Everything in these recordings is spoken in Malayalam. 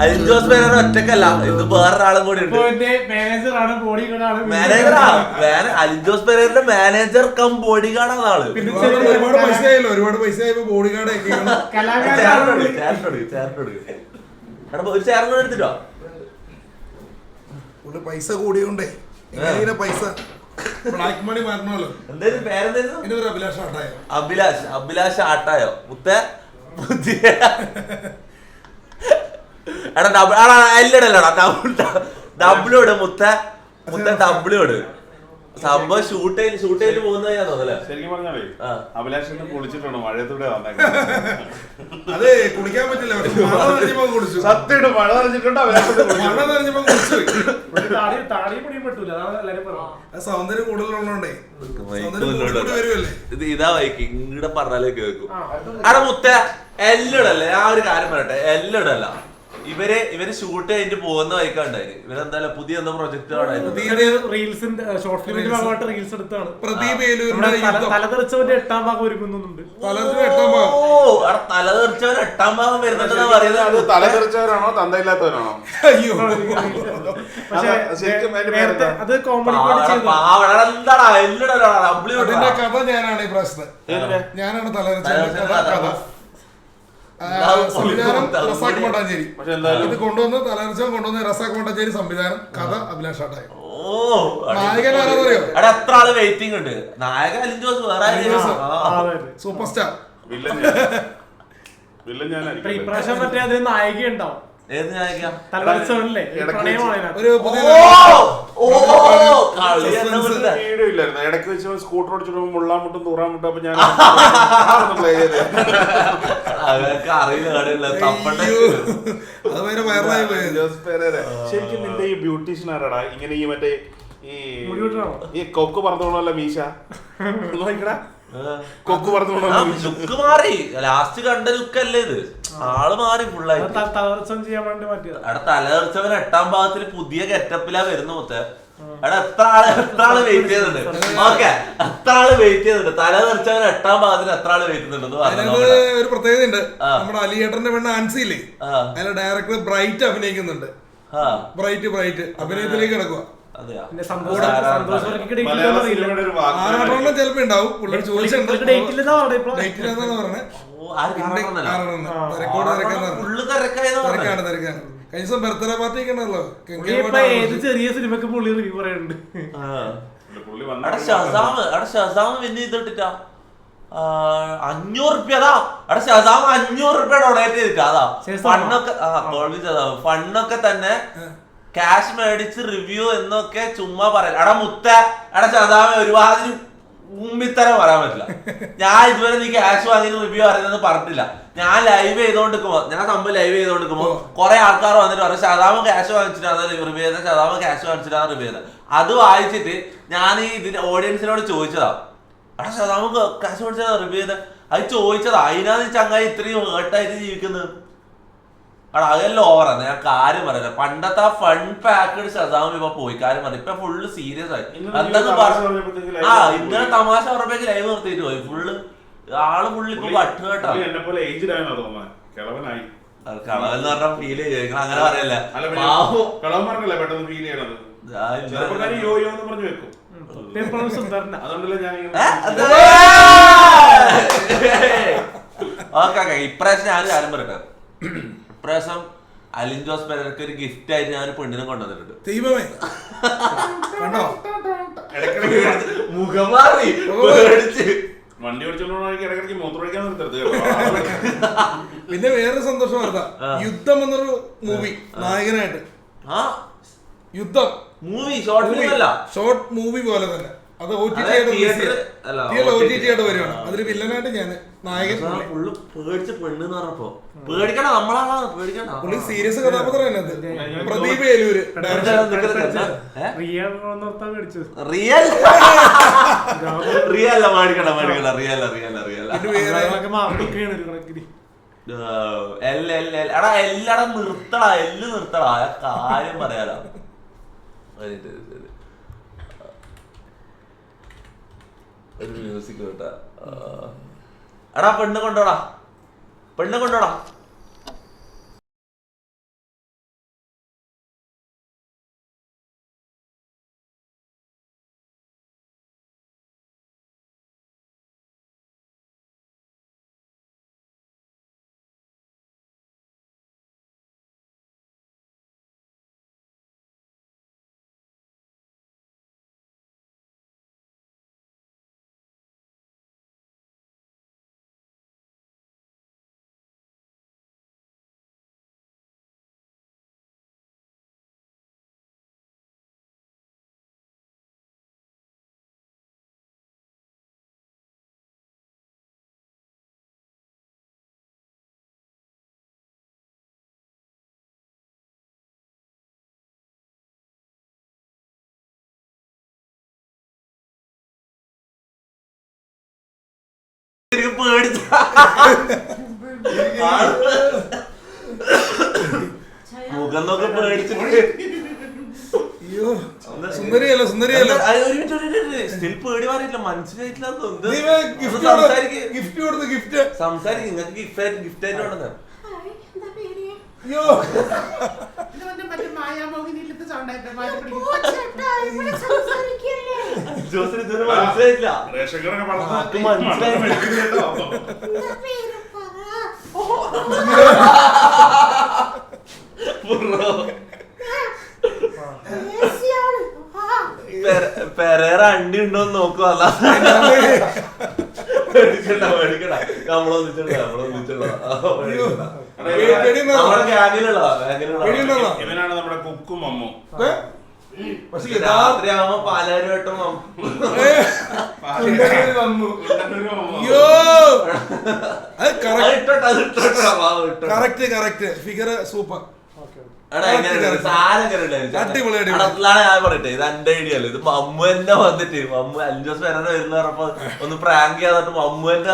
അലിൻജോസ് പേരർ ഒറ്റക്കല്ല, ഇത് വേറൊരാളും കൂടി ഉണ്ട്. അലിൻജോസ് പേരറിന്റെ മാനേജർ കം ബോഡി ഗാർഡാണ് ആള്. ഒരുപാട് പൈസ ബോഡി ഗാർഡ് ഒരു ചേർന്ന് എടുത്തിട്ടോ. പൈസ കൂടിയോണ്ടേ പൈസ ബ്ലാക്ക് മണി മാറണല്ലോ. എന്തായാലും പേരെന്തായിരുന്നു? അഭിലാഷ് ആട്ടായോ മുത്ത പുതിയ ഡബിളോട് മുത്ത ഡബിളോട് സംഭവം ഷൂട്ട് ചെയ്ത് പോകുന്നത് ഞാൻ തോന്നല്ലേ. ശരിക്കും പറഞ്ഞാലേ അഭിലാഷിനെ കുളിച്ചിട്ടാണ് മഴയത്തൂടെ അതെ കുളിക്കാൻ പറ്റില്ല. സത്യമായിട്ട് മഴ നനഞ്ഞിട്ടുണ്ട്. സൗന്ദര്യം കൂടുതലുള്ളോണ്ടേ ഇതാ വൈക്ക് ഇങ്ങടെ പറഞ്ഞാലേ കേൾക്കും. അവിടെ മുത്ത എല്ലാം ഇടല്ലേ. ആ ഒരു കാര്യം പറയട്ടെ, എല്ലാം ഇടല്ല. ഇവര് ഷൂട്ട് കഴിഞ്ഞിട്ട് പോകുന്ന വൈക്കാണ്ടായിരുന്നു. ഇവരെന്തായാലും പുതിയ എന്തോ പ്രൊജക്ട് തലതെറിച്ചവന്റെ 8ാം ഭാഗം ഒരുക്കുന്നുണ്ട്. തലതെറിച്ചവൻ 8ാം ഭാഗം വരുന്നുണ്ടെന്നാ പറയുന്നത്. തലതെറിച്ചവരാണോ തന്തയില്ലാത്തവരാണോ? അയ്യോ അത് കോമഡി എന്താടാ എല്ലാം കഥ ഞാനാണ് ഈ പ്രശ്നം. ഞാനാണ് തലതെറിച്ചവന്റെ കഥ. സംവിധാനം റസാഖ് മട്ടാഞ്ചേരി. ഇത് കൊണ്ടുവന്ന് തലർച്ചം കൊണ്ടുവന്ന് റസാഖ് മട്ടാഞ്ചേരി സംവിധാനം, കഥ അഭിലാഷ് ആട്ടായി. നായകൻ ആരാന്നറിയോ? എത്ര ആള് വെയിറ്റിംഗ് ഉണ്ട്. നായകൻ അലിൻജോസ് സൂപ്പർ സ്റ്റാർ. ഇപ്രാവശ്യം മറ്റേ അത് നായിക ഉണ്ടാവും. ഏത് നായിക? ഒരു വീഡിയോ ഇല്ലായിരുന്നു. ഇടയ്ക്ക് വെച്ച് സ്കൂട്ടർ ഓടിച്ചിട്ട് മുള്ളാമുട്ടും തൂറാമുട്ടും. അപ്പൊ ഞാൻ ശരിക്കും നിന്റെ ഈ ബ്യൂട്ടീഷ്യൻ ആരാടാ? ഇങ്ങനെ ഈ മറ്റേ ഈ കൊക്ക് പറഞ്ഞോളല്ല മീശ കൊക്ക് പറഞ്ഞോളൂ. ലുക്ക് മാറി. ലാസ്റ്റ് കണ്ട ലുക്കല്ലേ ഇത്. ആള് മാറി ഫുള്ളായിട്ട്. അവിടെ തലതെറിച്ചവൻ 8ാം ഭാഗത്തിൽ പുതിയ ഗെറ്റപ്പിലാ വരുന്ന മൊത്തം. അവിടെ എത്ര ആള് വെയിറ്റ് ചെയ്യുന്നുണ്ട്. ഓക്കെ, എത്ര ആള് വെയിറ്റ് ചെയ്യുന്നുണ്ട്. തലതെറിച്ചവൻ 8ാം ഭാഗത്തിൽ എത്ര ആള് വെയിറ്റ് ചെയ്യുന്നുണ്ട്. ഒരു പ്രത്യേകത ഉണ്ട്. നമ്മുടെ അലിയേട്ടന്റെ പെണ്ണ് ആൻസിയില്ലേ, അതിലെ ഡയറക്ടർ ബ്രൈറ്റ് അഭിനയിക്കുന്നുണ്ട്. ബ്രൈറ്റ് അഭിനയത്തിലേക്ക് കിടക്കുക. ചിലപ്പോ ഉണ്ടാവും. പുള്ളിയോട് ചോദിച്ചിട്ടുണ്ട്. കഴിഞ്ഞ ദിവസം ബർത്ത്ഡേ പാർട്ടി ഒക്കെ ഉണ്ടല്ലോ. ചെറിയ സിനിമക്ക് പുള്ളി റിവ്യൂ പറയുന്നുണ്ട്. ഷസാം പിന്നെ ഇതിട്ടിട്ടാ 500 റുപ്യതാ. അവിടെ ഷസാം 500 റുപ്യ ഡൊണേറ്റ് ചെയ്തിട്ടാ. അതാ ഫണ്ണൊക്കെ തന്നെ ക്യാഷ് മേടിച്ച് റിവ്യൂ എന്നൊക്കെ ചുമ്മാ പറയാം. എടാ മുത്ത എടാ ഷസാമ ഒരുപാട് മുമ്പിത്തരം പറയാൻ പറ്റില്ല. ഞാൻ ഇതുവരെ നീ ക്യാഷ് വാങ്ങിയ റിവ്യൂ അറിയുന്നത് പറഞ്ഞിട്ടില്ല. ഞാൻ ലൈവ് ചെയ്തോണ്ടിരിക്കുമ്പോ കുറെ ആൾക്കാർ വന്നിട്ട് പറയും ഷസാമ ക്യാഷ് വാങ്ങിച്ചിട്ടാണ് റിവ്യൂ ചെയ്തത്, ഷസാമ ക്യാഷ് വാങ്ങിച്ചിട്ടാണ് റിവ്യൂ ചെയ്തത്. അത് വായിച്ചിട്ട് ഞാൻ ഈ ഇതിന്റെ ഓഡിയൻസിനോട് ചോദിച്ചതാ, എടാ ഷസാമ ക്യാഷ് വാങ്ങിച്ചതാ റിവ്യൂ ചെയ്തത്. അത് ചോദിച്ചതാ. അതിനാന്ന് ചങ്ങായി ഇത്രയും ഹേർട്ടായിട്ട് ജീവിക്കുന്നത്. അവിടെ അതെല്ലാം ഓവറാണ്. ഞാൻ കാര്യം പറയില്ല. പണ്ടത്തെ ആ ഫൺ പാക്കഡ് ഷസാം ഇപ്പൊ പോയി. കാര്യം പറയും ഇപ്പൊ ഫുള്ള് സീരിയസ് ആയി. ഇന്നലെ തമാശ പറഞ്ഞേക്ക് ലൈവ് നിർത്തിയിട്ട് പോയി. ഫുള്ള് ആള് ഫുള്ള് ഇപ്പൊ പട്ട് കേട്ടോ. കളവെന്ന് പറഞ്ഞ ഫീൽ ചെയ്യും. അങ്ങനെ പറയല്ലേ. ഓക്കെ, ഇപ്രാവശ്യം ഞാൻ കാര്യം പറയട്ടെ. ഇപ്രാവശ്യം അലിൻജോസ് പെരർക്ക് ഒരു ഗിഫ്റ്റ് ആയിട്ട് ഞാൻ ഒരു പെണ്ണിനെ കൊണ്ടുവന്നിട്ടുണ്ട്. മുഖം മാറി വണ്ടി ഓടിച്ചോണ്ടിടയ്ക്ക് മൂത്രമൊഴിക്കാൻ നിർത്തരുത്. പിന്നെ വേറെ സന്തോഷം വാർത്ത, യുദ്ധം എന്നൊരു മൂവി നായകനായിട്ട്. യുദ്ധം മൂവി ഷോർട്ട് മൂവി പോലെ തന്നെ. അത് OTT ആയിട്ട് വരുവാണ്. അതില് വില്ലനായിട്ട് ഞാൻ നായകൻ. പുള്ളി സീരിയസ് കഥാപാത്രം തന്നെ. പ്രദീപ് ഏലൂര് എല്ലാടം നിർത്തടാ. കാര്യം പറയാലോ. ഒരു മ്യൂസിക് കേട്ടാ. എടാ പെണ്ണ് കൊണ്ടോടാ. മുഖം നോക്കി പേടിച്ചിട്ട് അയ്യോ സുന്ദരിയല്ല സുന്ദരിയല്ല സ്റ്റിൽ പേടി മാറിയില്ല, മനസ്സിലായിട്ടില്ല. ഗിഫ്റ്റ് കൊടുത്തു ഗിഫ്റ്റ് സംസാരിക്കും, നിങ്ങൾക്ക് ഗിഫ്റ്റ് ആയിട്ട് വേണ്ടത്. അയ്യോ ജോസിന് ഇതുവരെ മനസ്സിലായില്ല. പെരേറ അണ്ടി ഉണ്ടോന്ന് നോക്കുക. ഇവനാണ് നമ്മുടെ കുക്കും അമ്മു. രാത്രിയാവുമ്പോ പാലാരിവട്ടം കറക്റ്റ് ഫിഗർ സൂപ്പർ. പറയട്ടെ, ഇത് എന്റെ ഐഡിയ അല്ല, ഇത് മമ്മു തന്നെ വന്നിട്ട് മമ്മു 5 ദിവസം വരെ വരുന്ന പറഞ്ഞപ്പോ ഒന്ന് പ്രാങ്ക് ചെയ്യാന്നിട്ട് മമ്മു തന്നെ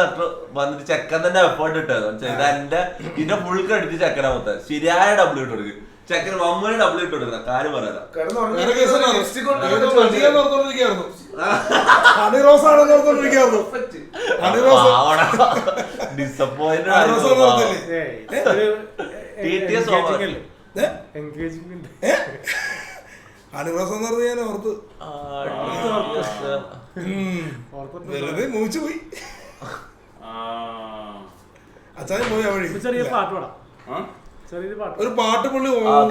വന്നിട്ട് ചെക്കൻ തന്നെ എഫേർട്ട് ഇട്ടത്. ഇത് എന്റെ ഇതിന്റെ ഫുൾ ക്രെഡിറ്റ് ചെക്കനാ മൊത്തം. ശരിയായ ഡബ്ല്യൂ ഇട്ട് കൊടുക്കും ചെക്കൻ, മമ്മുവിന് ഡബ്ല്യൂ ഇട്ട് കൊടുക്കുന്ന കാര്യം പറയാം. ഡിസപ്പോയിന്റ് ഹണിറോസ് എന്ന് പറഞ്ഞ ഞാൻ ഓർത്ത് വെറുതെ മൂച്ചു പോയി. അച്ഛൻ പോയി ആ വഴി. ഒരു പാട്ട് പുള്ളി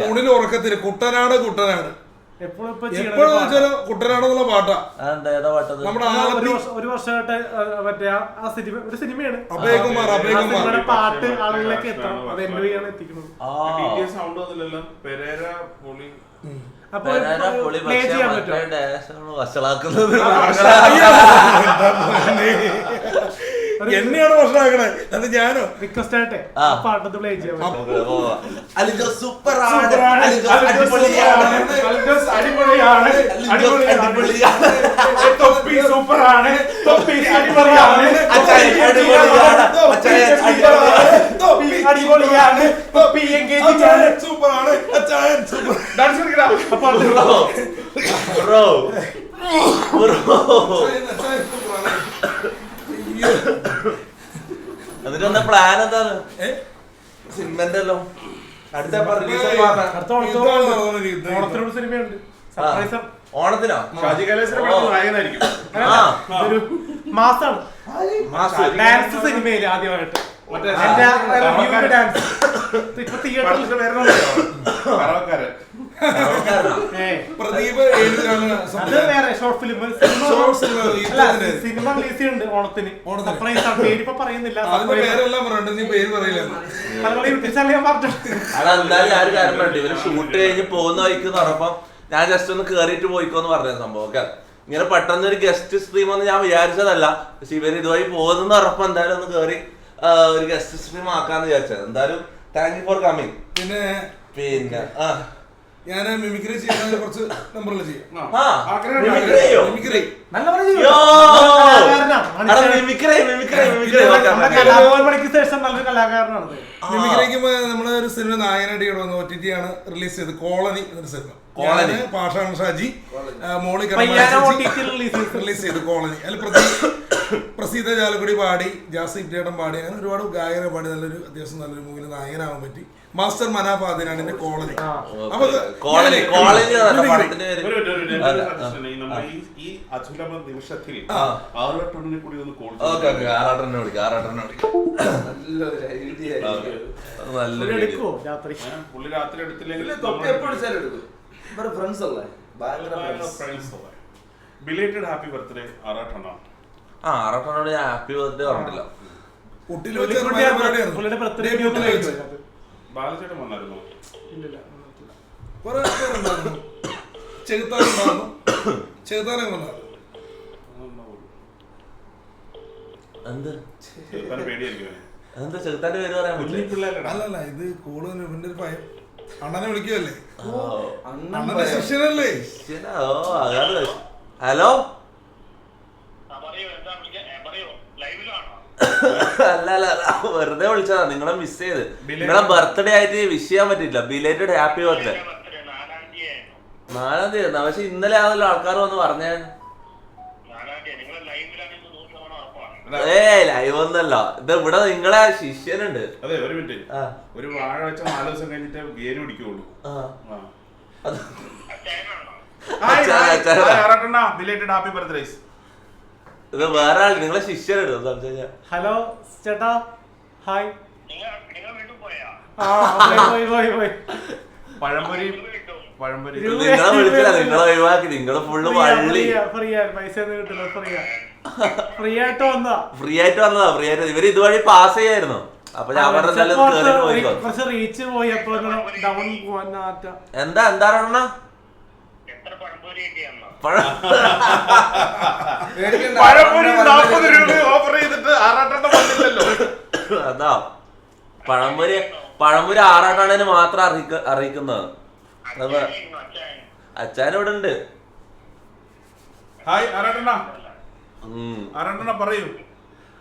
ഊണിൽ ഉറക്കത്തില് കുട്ടനാട് എപ്പോഴും വെച്ചാലും കുട്ടനാടെന്നുള്ള പാട്ടാ. നമ്മുടെ ഒരു വർഷമായിട്ട് മറ്റേ ആ സിനിമ, ഒരു സിനിമയാണ് അഭയകുമാർ പാട്ട് ആളുകളിലേക്ക് എത്തണം, അത് എൻജോയ് ചെയ്യാൻ എത്തിക്കുന്നത്. അപ്പൊ പ്ലേ ചെയ്യാൻ പറ്റും. എന്നെയാണ് ഭക്ഷണമാക്കണേ, അത് ഞാനോ റിക്വസ്റ്റ് ആയിട്ടെ പാട്ടത്ത് പ്ലേ ചെയ്യാൻ പറ്റും. എന്നിട്ട് പ്ലാൻ എന്താണ്? സിനിമന്റെ അടുത്ത ഓണത്തിനോട് സിനിമയുണ്ട്, സർപ്രൈസർ. ഓണത്തിനോ? ഷാജി കൈലാസിന്റെ നായകനായിരിക്കും. മാസാണ് ഡാൻസ് സിനിമയില് ആദ്യമായിട്ട് ഡാൻസ് ഇപ്പൊ തിയേറ്ററിൽ Pradeep short film cinema release ചെയ്യുന്നുണ്ട് ഓണത്തിന്. സർപ്രൈസ് ആണ്, പേരിപ്പോ പറയുന്നില്ല. ഇവര് ഷൂട്ട് കഴിഞ്ഞ് പോകുന്ന വഴിക്ക് പറഞ്ഞപ്പം ഞാൻ ജസ്റ്റ് ഒന്ന് കേറിയിട്ട് പോയിക്കോന്ന് പറഞ്ഞ സംഭവം. ഓക്കെ, ഇങ്ങനെ പെട്ടെന്ന് ഒരു ഗസ്റ്റ് സ്ട്രീം ഒന്ന് ഞാൻ വിചാരിച്ചതല്ല, പക്ഷെ ഇവര് ഇതുവഴി പോകുന്ന ഉറപ്പം എന്തായാലും ഒന്ന് കേറി ഒരു ഗസ്റ്റ് സ്ട്രീം ആക്കാന്ന് വിചാരിച്ചത്. എന്തായാലും താങ്ക് യു ഫോർ കമ്മിങ്. പിന്നെ ഞാൻ മിമിക്രി ചെയ്യാൻ കുറച്ച് നമ്പറിൽ ചെയ്യാം. മിമിക്രിക്ക് നമ്മള് ഒരു സിനിമ നായകനായിട്ട് ഇവിടെ വന്നു. OTT ആണ് റിലീസ് ചെയ്തത്, കോളനി എന്നൊരു സിനിമ. പാഷാണ് ഷാജി, മോളി റിലീസ് ചെയ്തു കോളനി. അതിൽ പ്രസീത ചാലക്കുടി പാടി, ജാസിം ചേട്ടൻ പാടി, അങ്ങനെ ഒരുപാട് ഗായകരെ പാടി നല്ലൊരു അത്യാവശ്യം നല്ലൊരു മൂവിയിൽ നായകനാവാൻ പറ്റി. മാസ്റ്റർ മനാഫാദിനാണ് എന്റെ കോളനി. ഈ അസുലഭ നിമിഷത്തിൽ പുള്ളി രാത്രി എടുത്തില്ലെങ്കിൽ ബിലേറ്റഡ് ഹാപ്പി ബർത്ത്ഡേ ആറാട്ടണ്ണ. ആറാട്ടണ്ണോട് ഞാൻ ഹാപ്പി ബർത്ത്ഡേ പറഞ്ഞിട്ടില്ല. ബാലചേട്ടൻ വന്നായിരുന്നു. എന്താ ചെറുത്താന്റെ പേര് പറയാൻ പറ്റില്ല. അല്ലല്ല, ഇത് കൂടുതൽ ഇവന്റെ ഒരു ഭയം. അണ്ണനെ വിളിക്കുവല്ലേ, അണ്ണന്റെ ശിഷ്യനല്ലേ. ഹലോ അല്ല വെറുതെ വിളിച്ചതാ, നിങ്ങളെ മിസ് ചെയ്ത്. നിങ്ങളെ ബർത്ത്ഡേ ആയിട്ട് വിഷ് ചെയ്യാൻ പറ്റില്ല. Belated happy birthday. 4-ാം തീയതി. പക്ഷെ ഇന്നലെ ആണല്ലോ ആൾക്കാർ വന്ന് പറഞ്ഞേ. ലൈവ് ഒന്നല്ല ഇത്, ഇവിടെ നിങ്ങളെ ശിഷ്യനുണ്ട്. അതെ, ഒരു മിനിറ്റ്. ഒരു വാഴ വെച്ച 4 ദിവസം കഴിഞ്ഞിട്ട് ഗേര് പിടിക്കുള്ളൂ. ഇത് വേറെ ആൾ, നിങ്ങളെ ശിഷ്യനുണ്ട് സംസാരിച്ച. ഹലോ ചേട്ടാ, ഹായ്. പഴംപൊരി നിങ്ങളെ വിളിച്ചില്ല, നിങ്ങളെ ഒഴിവാക്കി. നിങ്ങള് ഫുള്ള് വള്ളി. പൈസ കിട്ടില്ല, ഫ്രീ ആയിട്ട് വന്നതാ. ഫ്രീ ആയിട്ട് ഇവര് ഇതുവഴി പാസ് ചെയ്യായിരുന്നു. അപ്പൊ ഞാൻ കുറച്ച് റീച്ച് പോയപ്പോ ഡൗൺ പോവാൻ. എന്താ അതാ പഴംപൊരി ആറാട്ടാണേന് മാത്രം അറിയിക്കുന്നത്. അച്ഛൻ ഇവിടെ ഉണ്ട്. പറയൂ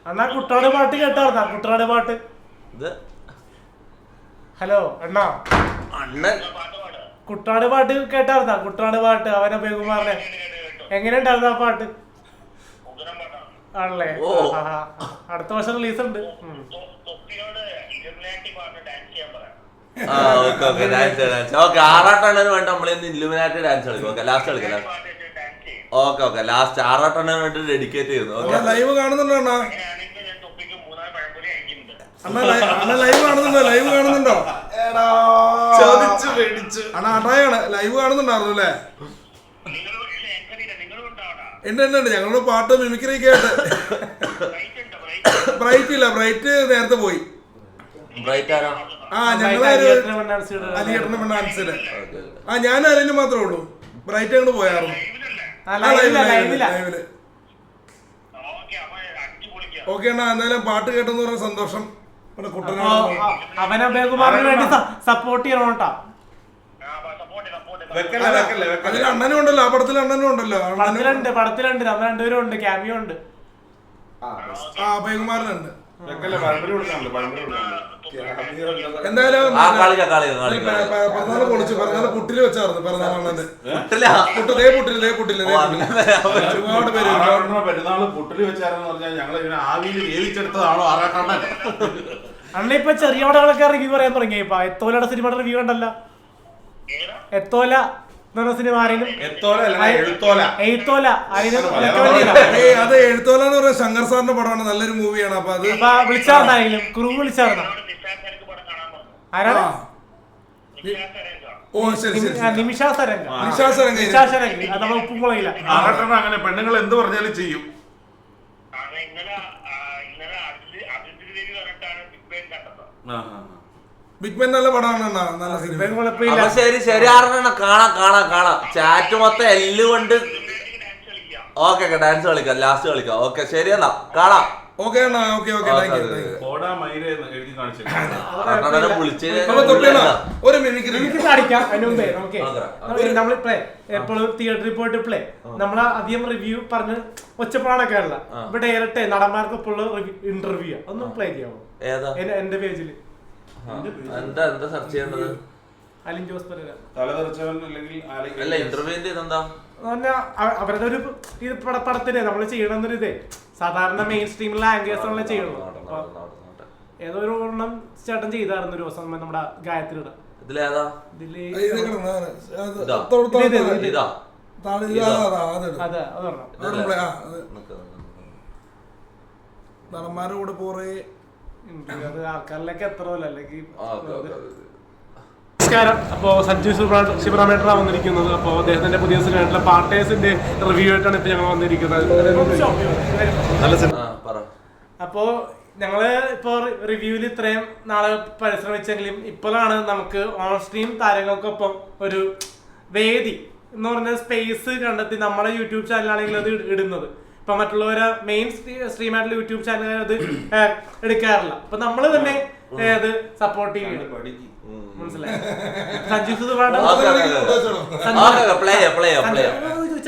അണ്ണാ, കുട്ടാട് പാട്ട് കേട്ടാർന്നാ? കുട്ടാട് പാട്ട്. ഹലോ അണ്ണാ, അണ്ണൻ കുട്ടാട് പാട്ട് കേട്ടാർന്നാ? കുട്ടാട് പാട്ട് അവനെ ഉപയോഗമാറിനെ എങ്ങനെയുണ്ടായിരുന്നു ആ പാട്ട്? ആണല്ലേ? അടുത്ത വർഷം റിലീസ് ഉണ്ട്. ആറാട്ടെണ്ണന് വേണ്ടി നമ്മളിന്ന് ഇല്ലുമിനാറ്റി ഡാൻസ് കളിക്കും. ഓക്കെ, ലാസ്റ്റ് കളിക്കാം. ഓക്കെ, ലാസ്റ്റ് ആറാട്ടെണ്ണന് വേണ്ടി ഡെഡിക്കേറ്റ് ചെയ്യുന്നു. ലൈവ് കാണുന്നുണ്ടോ അണ്ണാ? ലൈവ് കാണുന്നുണ്ടോ? അണ്ണാ അട്ടായാണ് ലൈവ് കാണുന്നുണ്ടായിരുന്നു അല്ലേ? ഉണ്ട്. ഞങ്ങളുടെ പാട്ട് മിമിക്രി കേട്ട്. ബ്രൈറ്റ് ഇല്ല, ബ്രൈറ്റ് നേരത്തെ പോയി. ഞങ്ങള് അലിയേട്ടന്റെ പെണ്ണാൻസില്. ഞാൻ അലിന് മാത്രമേ ഉള്ളൂ. ബ്രൈറ്റ് അങ്ങോട്ട് പോയായിരുന്നു. ലൈവില്. ഓക്കെ അണ്ണാ, എന്തായാലും പാട്ട് കേട്ടെന്ന് പറഞ്ഞ സന്തോഷം. അവനെ ബേഗുമാറിന് വേണ്ടി സപ്പോർട്ട് ചെയ്യണം കേട്ടോ. അതിൽ അണ്ണനും ഉണ്ടല്ലോ, ആ പടത്തിൽ അണ്ണനും ഉണ്ടല്ലോ. പടത്തിലുണ്ട് നമ്മൾ രണ്ടുപേരും ഉണ്ട്, ക്യാമിയോ ഉണ്ട്. ബേഗുമാറിനുണ്ട്. എന്തായാലും പിറന്നാള് പൊളിച്ചു. പിറന്നാള് പുട്ടില് വെച്ചായിരുന്നു. പിറന്നാളണ്ണന്റെ പുട്ടില് ഒരുപാട് പേര് പെരുന്നാള് പുട്ടില് വെച്ചാരെന്ന് പറഞ്ഞാൽ ഞങ്ങൾ ഇങ്ങനെ ആവിയിൽ വേവിച്ചെടുത്തതാണോ ആറാട്ടണ്ണൻ? അണ്ണ ഇപ്പൊ ചെറിയ പടങ്ങളൊക്കെ റിവ്യൂ പറയാൻ തുടങ്ങി. ഇപ്പൊ എത്തോലയുടെ സിനിമയുടെ റിവ്യൂ ഉണ്ടല്ലോ. എത്തോല സിനിമ ആരെങ്കിലും അത് എഴുത്തോല എന്ന് പറഞ്ഞ ശങ്കർ സാറിന്റെ പടമാണ്. നല്ലൊരു മൂവിയാണ്. അപ്പൊ അത് വിളിച്ചാർന്നാരെങ്കിലും ക്രൂ വിളിച്ചാർന്ന ആരാണ്? നിമിഷ സരംഗ. അത് നമ്മൾ ഉപ്പുമുളകില്ല. അങ്ങനെ പെണ്ണുങ്ങൾ എന്ത് പറഞ്ഞാലും ചെയ്യും. ബിഗ് ബെൻ നല്ല പടമാണ്. നല്ല സിനിമ. ശരി ആറെണ്ണം കാണാം. ചാറ്റ് മൊത്തം എല്ലാം കൊണ്ട്. ഓക്കെ, ഡാൻസ് കളിക്കാം, ലാസ്റ്റ് കളിക്കാം. ഓക്കെ, ശരി എന്നാ കാണാം. ഓക്കെ അണ്ണാ, ഓക്കെ. ഒരു മിമിക്രി കാണിക്കാം. അതിന് മുമ്പേ നമ്മളിപ്പോ എപ്പോഴും തിയേറ്ററിൽ പോയിട്ട് പ്ലേ നമ്മളെ അധികം റിവ്യൂ പറഞ്ഞ് ഒച്ചപ്പാടൊക്കെ ഉള്ള ഇപ്പൊ ഡയറക്റ്റ് നടന്മാർക്ക് ഇപ്പോൾ ഇന്റർവ്യൂ ഒന്ന് പ്ലേ ചെയ്യാമോ എന്റെ പേജില്? എന്താ സെർച്ച് ചെയ്യേണ്ടത്? അലിൻ ജോസ് പെരേര. അവരുടെ ഒരു ഇത് പടത്തിന് നമ്മള് ചെയ്യണമെന്നൊരു ഇതേ സാധാരണ മെയിൻ സ്ട്രീമിലെ ആംഗേഴ്സ് ചെയ്യണല്ലോ. ഏതോ ഒരു ഒരെണ്ണം ചേട്ടൻ ചെയ്തായിരുന്നു ഒരു ദിവസം നമ്മുടെ ഗായത്രിയുടെ. നടന്മാരുടെ കൂടെ പോറേ അത് ആൾക്കാരിലേക്ക് എത്ര അല്ലെങ്കിൽ. നമസ്കാരം. അപ്പോൾ സഞ്ജു ശിവറാമേട്ടനാണ് വന്നിരിക്കുന്നത്. അപ്പോൾ അദ്ദേഹത്തിന്റെ പുതിയ സിനിമയായിട്ടുള്ള പാർട്ടേഴ്സിന്റെ റിവ്യൂ ആയിട്ടാണ് ഇപ്പൊ ഞങ്ങൾ വന്നിരിക്കുന്നത്. അപ്പോൾ ഞങ്ങള് ഇപ്പൊ റിവ്യൂവിൽ ഇത്രയും നാളെ പരിശ്രമിച്ചെങ്കിലും ഇപ്പോഴാണ് നമുക്ക് ഓൺ സ്ട്രീം താരങ്ങൾക്കൊപ്പം ഒരു വേദി എന്ന് പറഞ്ഞ സ്പേസ് കണ്ടെത്തി നമ്മുടെ യൂട്യൂബ് ചാനലാണെങ്കിൽ അത് ഇടുന്നത്. ഇപ്പൊ മറ്റുള്ളവരെ മെയിൻ സ്ട്രീം ആയിട്ടുള്ള യൂട്യൂബ് ചാനൽ അത് എടുക്കാറില്ല. അപ്പൊ നമ്മള് തന്നെ അത് സപ്പോർട്ട് ചെയ്യും. മനസ്സിലായി? സഞ്ജു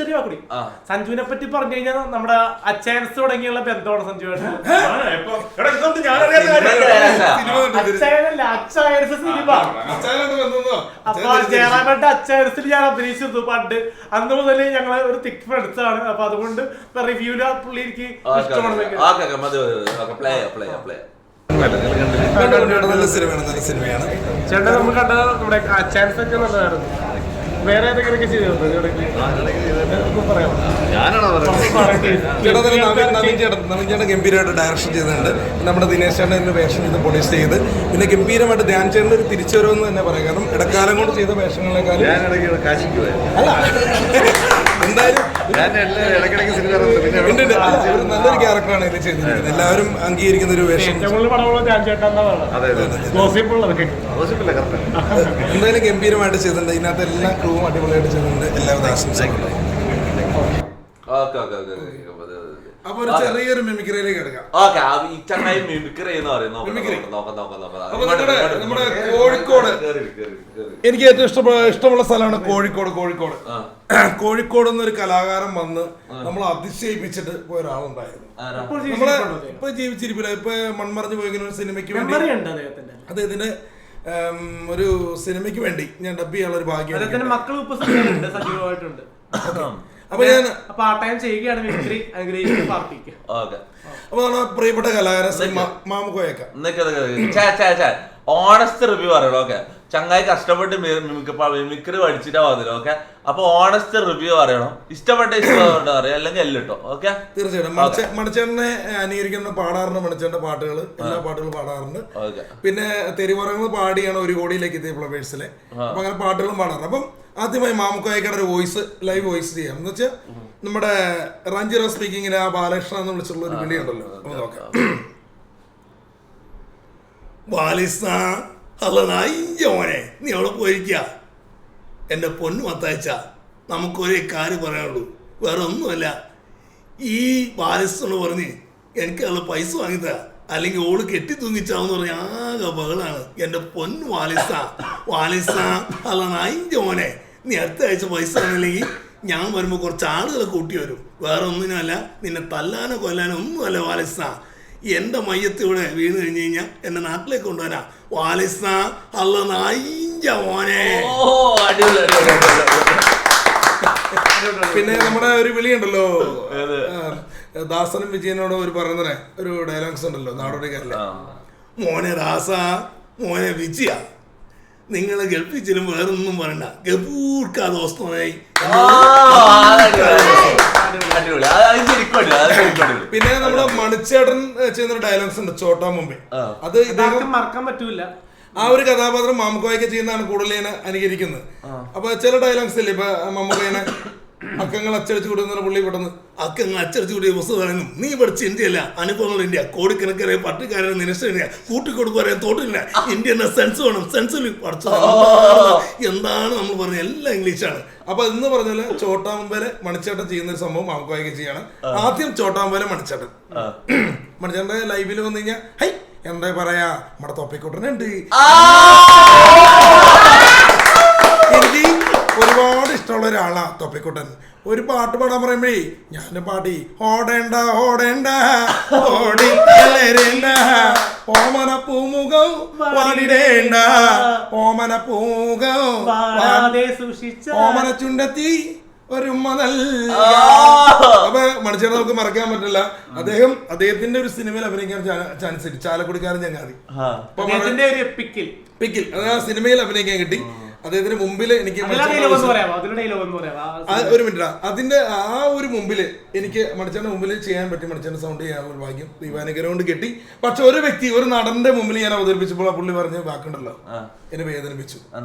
ചെറിയ വാക്കുടി. സഞ്ജുവിനെ പറ്റി പറഞ്ഞു കഴിഞ്ഞാൽ നമ്മുടെ അച്ചാൻസ് തുടങ്ങിയുള്ള ബന്ധമാണ് സഞ്ജുവായിട്ട്. അച്ചാൻസ് സിനിമ. അപ്പൊ ജയറാമേട്ട അച്ചാൻസിൽ ഞാൻ അഭിനയിച്ചിരുന്നു പണ്ട്. അന്ന് മുതൽ ഞങ്ങൾ ഒരു തിക് ഫ്രണ്ട്സ് ആണ്. അപ്പൊ അതുകൊണ്ട് റിവ്യൂല് പുള്ളി എനിക്ക് ഇഷ്ടമാണ്. നല്ല സിനിമയാണ്. ചേട്ടാ നമ്മൾ കണ്ട നമ്മുടെ അച്ചാൻസ് ഒക്കെ നല്ലതായിരുന്നു. വേറെ ഏതൊക്കെ ചെയ്തിട്ടുണ്ട്? നവീൻ ചേട്ടൻ ഗംഭീരമായിട്ട് ഡയറക്ഷൻ ചെയ്തിട്ടുണ്ട്. നമ്മുടെ ദിനേശ് ചേട്ടൻ വേഷം ചെയ്ത് പ്രൊഡ്യൂസ് ചെയ്ത് പിന്നെ ഗംഭീരമായിട്ട് ധ്യാൻ ചേട്ടൻ ഒരു തിരിച്ചുവരവെന്ന് തന്നെ പറയാം. കാരണം ഇടക്കാലം കൊണ്ട് ചെയ്ത വേഷങ്ങളെക്കാളും അല്ല എന്തായാലും നല്ലൊരു ക്യാരക്ടറാണ് ഇതിൽ ചെയ്തിരിക്കുന്നത്. എല്ലാവരും അംഗീകരിക്കുന്ന ഒരു വേഷം. എന്തായാലും ഗംഭീരമായിട്ട് ചെയ്തിട്ടുണ്ട്. ഇതിനകത്ത് എല്ലാ ക്രൂവും അടിപൊളിയായിട്ട് ചെയ്തിട്ടുണ്ട്. എല്ലാവരും ആശംസകളും. അപ്പൊ ഒരു ചെറിയൊരു മിമിക്രിയിലേക്ക് എടുക്കാം. നമ്മുടെ കോഴിക്കോട് എനിക്ക് ഏറ്റവും ഇഷ്ടമുള്ള സ്ഥലമാണ് കോഴിക്കോട്. കോഴിക്കോട് എന്നൊരു കലാകാരൻ വന്ന് നമ്മൾ അതിശയിപ്പിച്ചിട്ട് പോയ ഒരാളുണ്ടായിരുന്നു. നമ്മളെ ഇപ്പൊ ജീവിച്ചിരിപ്പില്ല. ഇപ്പൊ മൺമറഞ്ഞു പോയിങ്ങനെ ഒരു സിനിമയ്ക്ക് വേണ്ടി അദ്ദേഹത്തിന്റെ ഒരു സിനിമയ്ക്ക് വേണ്ടി ഞാൻ ഡബ് ചെയ്യാനുള്ള ഒരു ഭാഗ്യം. അപ്പൊ ഞാൻ അപ്പൊ പ്രിയപ്പെട്ട കലാകാരൻ മാമുക്കോയൊക്കെ ഓണസ്റ്റ് റിവ്യൂ പറയണം. ഓക്കെ, ചങ്ങായി കഷ്ടപ്പെട്ട് മിമിക്രി പഠിച്ചിട്ടാ വന്നില്ല. ഓക്കെ, അപ്പൊ ഓണസ്റ്റ് റിവ്യൂ പറയണം. ഇഷ്ടപ്പെട്ട അറിയാം, അല്ലെങ്കിൽ എല്ലിട്ടോ. ഓക്കെ, തീർച്ചയായിട്ടും മണിച്ചേട്ടനെ അനുകരിക്കുന്ന പാടാറുണ്ട്. മണിച്ചേട്ടന്റെ പാട്ടുകൾ എല്ലാ പാട്ടുകളും പാടാറുണ്ട്. പിന്നെ തെരുവറങ്ങൾ പാടിയാണ് 1 കോടിയിലേക്ക് എത്തിയ ഫ്ലവേഴ്സിലെ. അപ്പൊ അങ്ങനെ പാട്ടുകളും പാടാറുണ്ട്. അപ്പം ആദ്യമായി മാമുക്കോയ്ക്കയുടെ ഒരു വോയിസ്, ലൈവ് വോയിസ് ചെയ്യാം. എന്ന് വെച്ചാൽ നമ്മുടെ റാഞ്ചിറ സ്പീക്കിങ്ങിന് ആ ബാലകൃഷ്ണ എന്ന് വിളിച്ചിട്ടുള്ള ഒരു വിളിയുണ്ടല്ലോ, നമുക്ക് നോക്കാം. ബാലിസ അല്ല നായിഞ്ചോനെ, നീ അവിടെ പോയിരിക്ക. എൻ്റെ പൊന്നു മത്താഴ്ച, നമുക്കൊരേ കാര്യം പറയാനുള്ളൂ, വേറെ ഒന്നുമല്ല. ഈ ബാലിസോട് പറഞ്ഞ് എനിക്ക് നല്ല പൈസ വാങ്ങിത്താ, അല്ലെങ്കിൽ ഓള് കെട്ടി തൂങ്ങിച്ചാവെന്ന് പറഞ്ഞ ആകെ ബഹളാണ്. എൻ്റെ പൊന്നു വാലിസ അല്ല നായിഞ്ചോനെ, നീ അടുത്ത ആഴ്ച പൈസ വാങ്ങില്ലെങ്കിൽ ഞാൻ വരുമ്പോൾ കുറച്ച് ആളുകളെ കൂട്ടി വരും. വേറെ ഒന്നിനുമല്ല, നിന്നെ തല്ലാനോ കൊല്ലാനോ ഒന്നുമല്ല വാലിസ. എൻ്റെ മയ്യത്ത് ഇവിടെ വീണ് കഴിഞ്ഞ് കഴിഞ്ഞാൽ എന്നെ നാട്ടിലേക്ക് കൊണ്ടുവരാ. വാലിസ അല്ല നായിഞ്ച മോനെ. പിന്നെ നമ്മുടെ ഒരു വിളിയുണ്ടല്ലോ, ദാസനും വിജയനോട് ഒരു പറയുന്ന ഒരു ഡയലോഗ്സ് ഉണ്ടല്ലോ നാടോടിക്കാരിലെ. മോനെ ദാസ, മോനെ വിജയ, നിങ്ങൾ ഗൾഫിച്ചിലും വേറൊന്നും പറയണ്ട, ഗൾഫൂർക്കാ ദോസ്തമായി. പിന്നെ നമ്മുടെ മണിച്ചേട്ടൻ ചെയ്യുന്ന ഡയലോഗ്സ് ഉണ്ട്, ചോട്ടാ മുമ്പേ. അത് മറക്കാൻ പറ്റൂല. ആ ഒരു കഥാപാത്രം മാമുക്കോയൊക്കെ ചെയ്യുന്നതാണ് കൂടുതൽ ഞാൻ അനുകരിക്കുന്നത്. അപ്പൊ ചില ഡയലോഗ്സ് ഇല്ലേ, ഇപ്പൊ മമ്മൂക്കനെ അക്കങ്ങൾ അച്ചടിച്ചു കൊടുക്കുന്ന പുള്ളി പെട്ടെന്ന് അക്കങ്ങൾ അച്ചടിച്ചു കൂടിയ പുസ്തകം, നീ പഠിച്ച ഇന്ത്യയല്ല, അനുഭവങ്ങൾ ഇന്ത്യ, കോടിക്കണക്കരെ പട്ടിക്കാരെ നിരസില്ല, കൂട്ടിക്കൊടുക്കാൻ തോട്ടില്ല, ഇന്ത്യ എന്ന സെൻസ് വേണം, സെൻസിൽ പഠിച്ച എന്താണ് നമ്മൾ പറഞ്ഞത്, എല്ലാം ഇംഗ്ലീഷാണ്. അപ്പൊ എന്ന് പറഞ്ഞാല് ചോട്ടാ മുമ്പേലെ മണിച്ചേട്ടൻ ചെയ്യുന്ന ഒരു സംഭവം മാമുക്കോയൊക്കെ ചെയ്യാണ്. ആദ്യം ചോട്ടാ മുമ്പേലെ മണിച്ചേട്ടന്റെ ലൈവിൽ വന്നു കഴിഞ്ഞാൽ ഹൈ എന്താ പറയാ, നമ്മുടെ തൊപ്പിക്കുട്ടനുണ്ട്. എനിക്ക് ഒരുപാട് ഇഷ്ടമുള്ള ഒരാളാ തൊപ്പിക്കുട്ടൻ. ഒരു പാട്ട് പാടാൻ പറയുമ്പോഴേ ഞാൻ പാടി ഓടേണ്ട ഓടേണ്ട ഓടിക്കലരേണ്ട ഓമന പൂമുഖം പാടിടേണ്ട ഓമന പൂമുഖം ഓമന ചുണ്ടത്തി ഒരു മതൽ. അപ്പൊ മണിച്ചേട്ടൻ നമുക്ക് മറക്കാൻ പറ്റില്ല. അദ്ദേഹത്തിന്റെ ഒരു സിനിമയിൽ അഭിനയിക്കാൻ ചാൻസ് കിട്ടി, ചാലക്കുടിക്കാരൻ ചങ്ങാതി പിക്കിൽ. അത് ആ സിനിമയിൽ അഭിനയിക്കാൻ കിട്ടി. അദ്ദേഹത്തിന് മുമ്പില് എനിക്ക് ഒരു മിനിറ്റ്, അതിന്റെ ആ ഒരു മുമ്പില് എനിക്ക് മണിച്ചേട്ടന്റെ മുമ്പിൽ ചെയ്യാൻ പറ്റി, മണിച്ചേട്ടന്റെ സൗണ്ട് ചെയ്യാനുള്ള ഒരു ഭാഗ്യം ദൈവാനുഗ്രഹം കൊണ്ട് കിട്ടി. പക്ഷെ ഒരു വ്യക്തി, ഒരു നടന്റെ മുമ്പിൽ ഞാൻ അവതരിപ്പിച്ചപ്പോൾ ആ പുള്ളി പറഞ്ഞ വാക്കുണ്ടല്ലോ എന്നെ വേദനിപ്പിച്ചു. ആ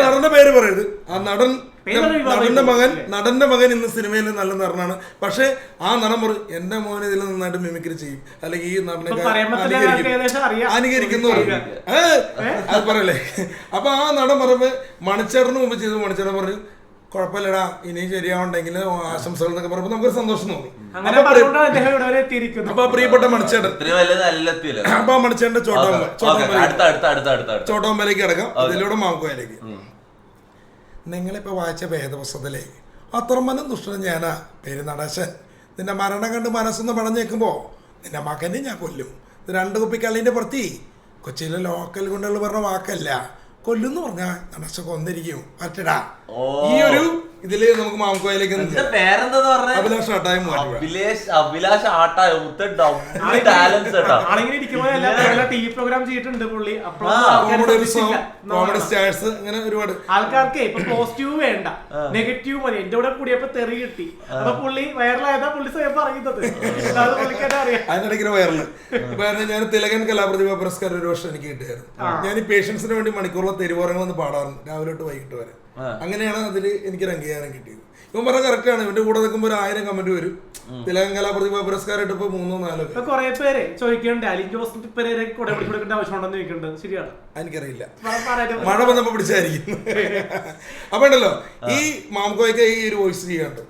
നടന്റെ പേര് പറയരുത്. ആ നടന്റെ മകൻ ഇന്ന് സിനിമയിൽ നല്ല നടനാണ്. പക്ഷെ ആ നടൻ പറയും എന്റെ മോനെ ഇതിൽ നന്നായിട്ട് മിമിക്രി ചെയ്യും, അല്ലെങ്കിൽ ഈ നടനെ അനുകരിക്കുന്നു അത് പറയല്ലേ. അപ്പൊ ആ നടൻ പറയുമ്പോ മണിച്ചേട്ടന് മുമ്പ് ചെയ്തു, മണിച്ചേട്ടൻ പറഞ്ഞു കുഴപ്പമില്ലടാ ഇനി ശരിയാവുണ്ടെങ്കിൽ ആശംസകൾ എന്നൊക്കെ പറയുമ്പോ നമുക്കൊരു സന്തോഷം തോന്നി. അപ്പൊ പ്രിയപ്പെട്ട മണിച്ചേട്ടൻ, അപ്പൊ മണിച്ചേട്ടന്റെ ചോട്ടാമ്പലേക്ക് കിടക്കാം. അതിലൂടെ മാമുക്കോയിലേക്ക്. നിങ്ങളിപ്പോ വായിച്ച വേദപുസ്തകത്തിലെ അത്രമനം ദുഷ്ടൻ ഞാനാ, പേര് നടേശൻ. നിന്റെ മരണം കണ്ട് മനസ്സൊന്ന് പടഞ്ഞേക്കുമ്പോൾ നിന്റെ മകനെ ഞാൻ കൊല്ലും. ഇത് 2 കുപ്പി കള്ളിൻ്റെ പുറത്തി കൊച്ചിയിലെ ലോക്കൽ ഗുണ്ടകൾ പറഞ്ഞ വാക്കല്ല, കൊല്ലുന്ന് പറഞ്ഞാൽ നടേശ കൊന്നിരിക്കും. പറ്റടാ. ഈ ഒരു ഇതില് നമുക്ക് മാംകോയിലേക്ക് പേരെന്താന്ന് പറഞ്ഞ അഭിലാഷ് ആട്ടായി അഭിലാഷ് ആട്ടായോ ടാലൻസ് ആളിങ്ങനെ ഇരിക്കുമ്പോൾ ടി വി പ്രോഗ്രാം ചെയ്തിട്ടുണ്ട് പുള്ളി. കോമഡി സ്റ്റാർസ് അങ്ങനെ ഒരുപാട് ആൾക്കാർക്ക് ഇപ്പൊ പോസിറ്റീവ് വേണ്ട, നെഗറ്റീവ് മതി. എന്റെ കൂടെ കൂടിയപ്പോ തെറി കിട്ടി. അപ്പൊ പുള്ളി വൈറലായതാ പുള്ളി സ്വയം പറയുന്നത്. അത് പുള്ളിക്കാരെ അറിയാം. അതിനിടയ്ക്ക് വൈറല്. ഇപ്പൊ ഞാൻ തിലകൻ കലാപ്രതിഭ പുരസ്കാരം ഒരു വർഷം എനിക്ക് കിട്ടിയായിരുന്നു. ഞാൻ ഈ പേഷ്യൻസിന് വേണ്ടി മണിക്കൂറിലെ തെരുവോരങ്ങളൊന്ന് പാടാറുണ്ട്, രാവിലെ തൊട്ട് വൈകിട്ട് വരെ. അങ്ങനെയാണ് അതിൽ എനിക്കൊരു അംഗീകാരം കിട്ടിയത്. ഇവൻ പറഞ്ഞ കറക്റ്റാണ്. ഇവന്റെ കൂടെ നിൽക്കുമ്പോൾ ഒരു 1000 കമന്റ് വരും. തിലകൻ കലാപ്രതിഭ പുരസ്കാരം ഇട്ടപ്പോ 3-4 കുറെ പേര് ചോദിക്കുന്നുണ്ട് അലിൻ ജോസ് പേരെ കൂടെ കൊടുക്കേണ്ട ആവശ്യമുണ്ടെന്ന് ചോദിക്കുന്നുണ്ട്. ശരിയാണ്, എനിക്കറിയില്ല, മഴ വന്നപ്പോ പിടിച്ചായിരിക്കും. അപ്പൊ ഉണ്ടല്ലോ ഈ മാംകോയൊക്കെ ഈ ഒരു വോയിസ് ചെയ്യാണ്ട്,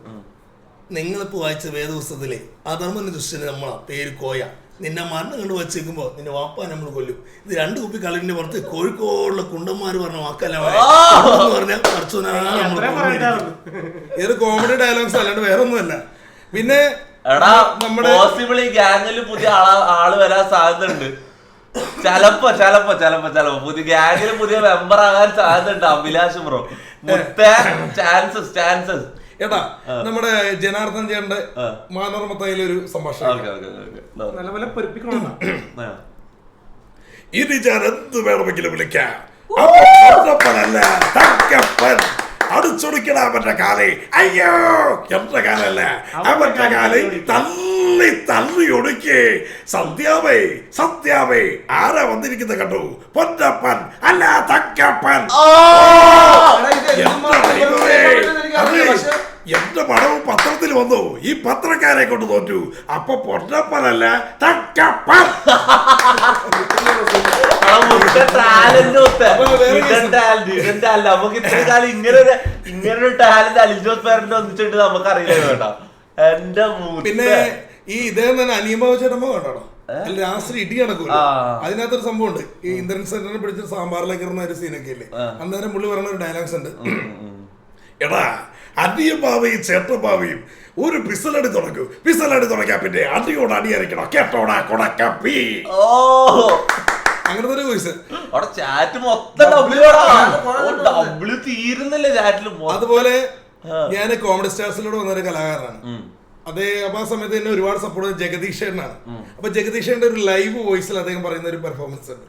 നിങ്ങളിപ്പോ വായിച്ച വേദപുസ്തകത്തിലെ അധർമ്മന്റെ ദുഷ്ടന് നമ്മളാ പേര് കോയ, നിന്നെ മരണം കണ്ട് വച്ചേക്കുമ്പോ നിന്റെ വാപ്പ നമ്മൾ കൊല്ലും. ഇത് 2 കുപ്പി കളറിന്റെ പുറത്ത് കോഴിക്കോടുള്ള കുണ്ടന്മാര് പറഞ്ഞ വാക്കല്ല പറഞ്ഞാൽ ഏത് കോമഡി ഡയലോഗ്സ് അല്ലാണ്ട് വേറെ ഒന്നുമല്ല. പിന്നെ നമ്മുടെ ഗ്യാങ്ങില് പുതിയ ആള് വരാൻ സാധ്യതയുണ്ട്. ചിലപ്പോ പുതിയ ഗ്യാങ്ങില് പുതിയ മെമ്പർ ആകാൻ സാധ്യതയുണ്ട്. അഭിലാഷ് ബ്രോ ചാൻസസ് ഏട്ടാ നമ്മുടെ ജനാർദ്ദൻ ചേട്ടന്റെ മാനോർമത്തയിലെ ഒരു സംഭാഷണം. ഇനി ഞാൻ എന്ത് വേണമെങ്കിലും വിളിക്കാം, അടിച്ചൊടിക്കടാ അവന്റെ കാലേ. അയ്യോ എന്റെ കാലല്ല, അവന്റെ കാലേ തള്ളി തള്ളി ഒടുക്കി. സത്യാവേ ആരാ വന്നിരിക്കുന്നത് കണ്ടു? പൊന്നപ്പൻ അല്ല തക്കപ്പൻ. എന്റെ പടവും പത്രത്തിൽ വന്നു, ഈ പത്രക്കാരെ കൊണ്ട് തോറ്റു. അപ്പൊ പൊന്നപ്പനല്ല തക്കപ്പൻ. നമുക്ക് ഇത്ര കാലം ഇങ്ങനൊരു ടാലന്റ് അലിൻ ജോസ് പേരന്റ് വന്നിട്ട് നമുക്ക് അറിയില്ല കേട്ടോ. എന്റെ പിന്നെ ഈ ഇദ്ദേഹം തന്നെ അനിയമ്മ ചേട്ടമ്മ കണ്ടോ? രാത്രി ഇടി നടക്കൂല. അതിനകത്തൊരു സംഭവം ഉണ്ട്. ഈ ഇന്ദ്രൻ സെന്ററിനെ പിടിച്ചിട്ട് സാമ്പാറിലേക്ക് ഇടുന്ന ഒരു സീനൊക്കെ ഇല്ലേ, അന്നേരം പുള്ളി പറയുന്ന ഒരു ഡയലോഗ്സ് ഉണ്ട്. എടാ അടിയമ്പാവയും ചേട്ടമ്പാവയും ഒരു പിസലടി തുടങ്ങാ പിന്നെ അടിയോട് അടിയായിരിക്കണം കേട്ടോടാ കൊടക്കപ്പി. അങ്ങനത്തെ ഒരു വോയിസ്. ചാറ്റ് മൊത്തം തീരുന്നില്ല ചാറ്റില്. അതുപോലെ ഞാൻ കോമഡി സ്റ്റാർസിലൂടെ വന്നൊരു കലാകാരനാണ്. അതേ അപ്പൊ ആ സമയത്ത് തന്നെ ഒരുപാട് സപ്പോർട്ട് ജഗദീഷ് ചേട്ടനാണ്. അപ്പൊ ജഗദീഷ് ചേട്ടന്റെ ഒരു ലൈവ് വോയിസിൽ അദ്ദേഹം പറയുന്ന ഒരു പെർഫോമൻസ് ഉണ്ട്.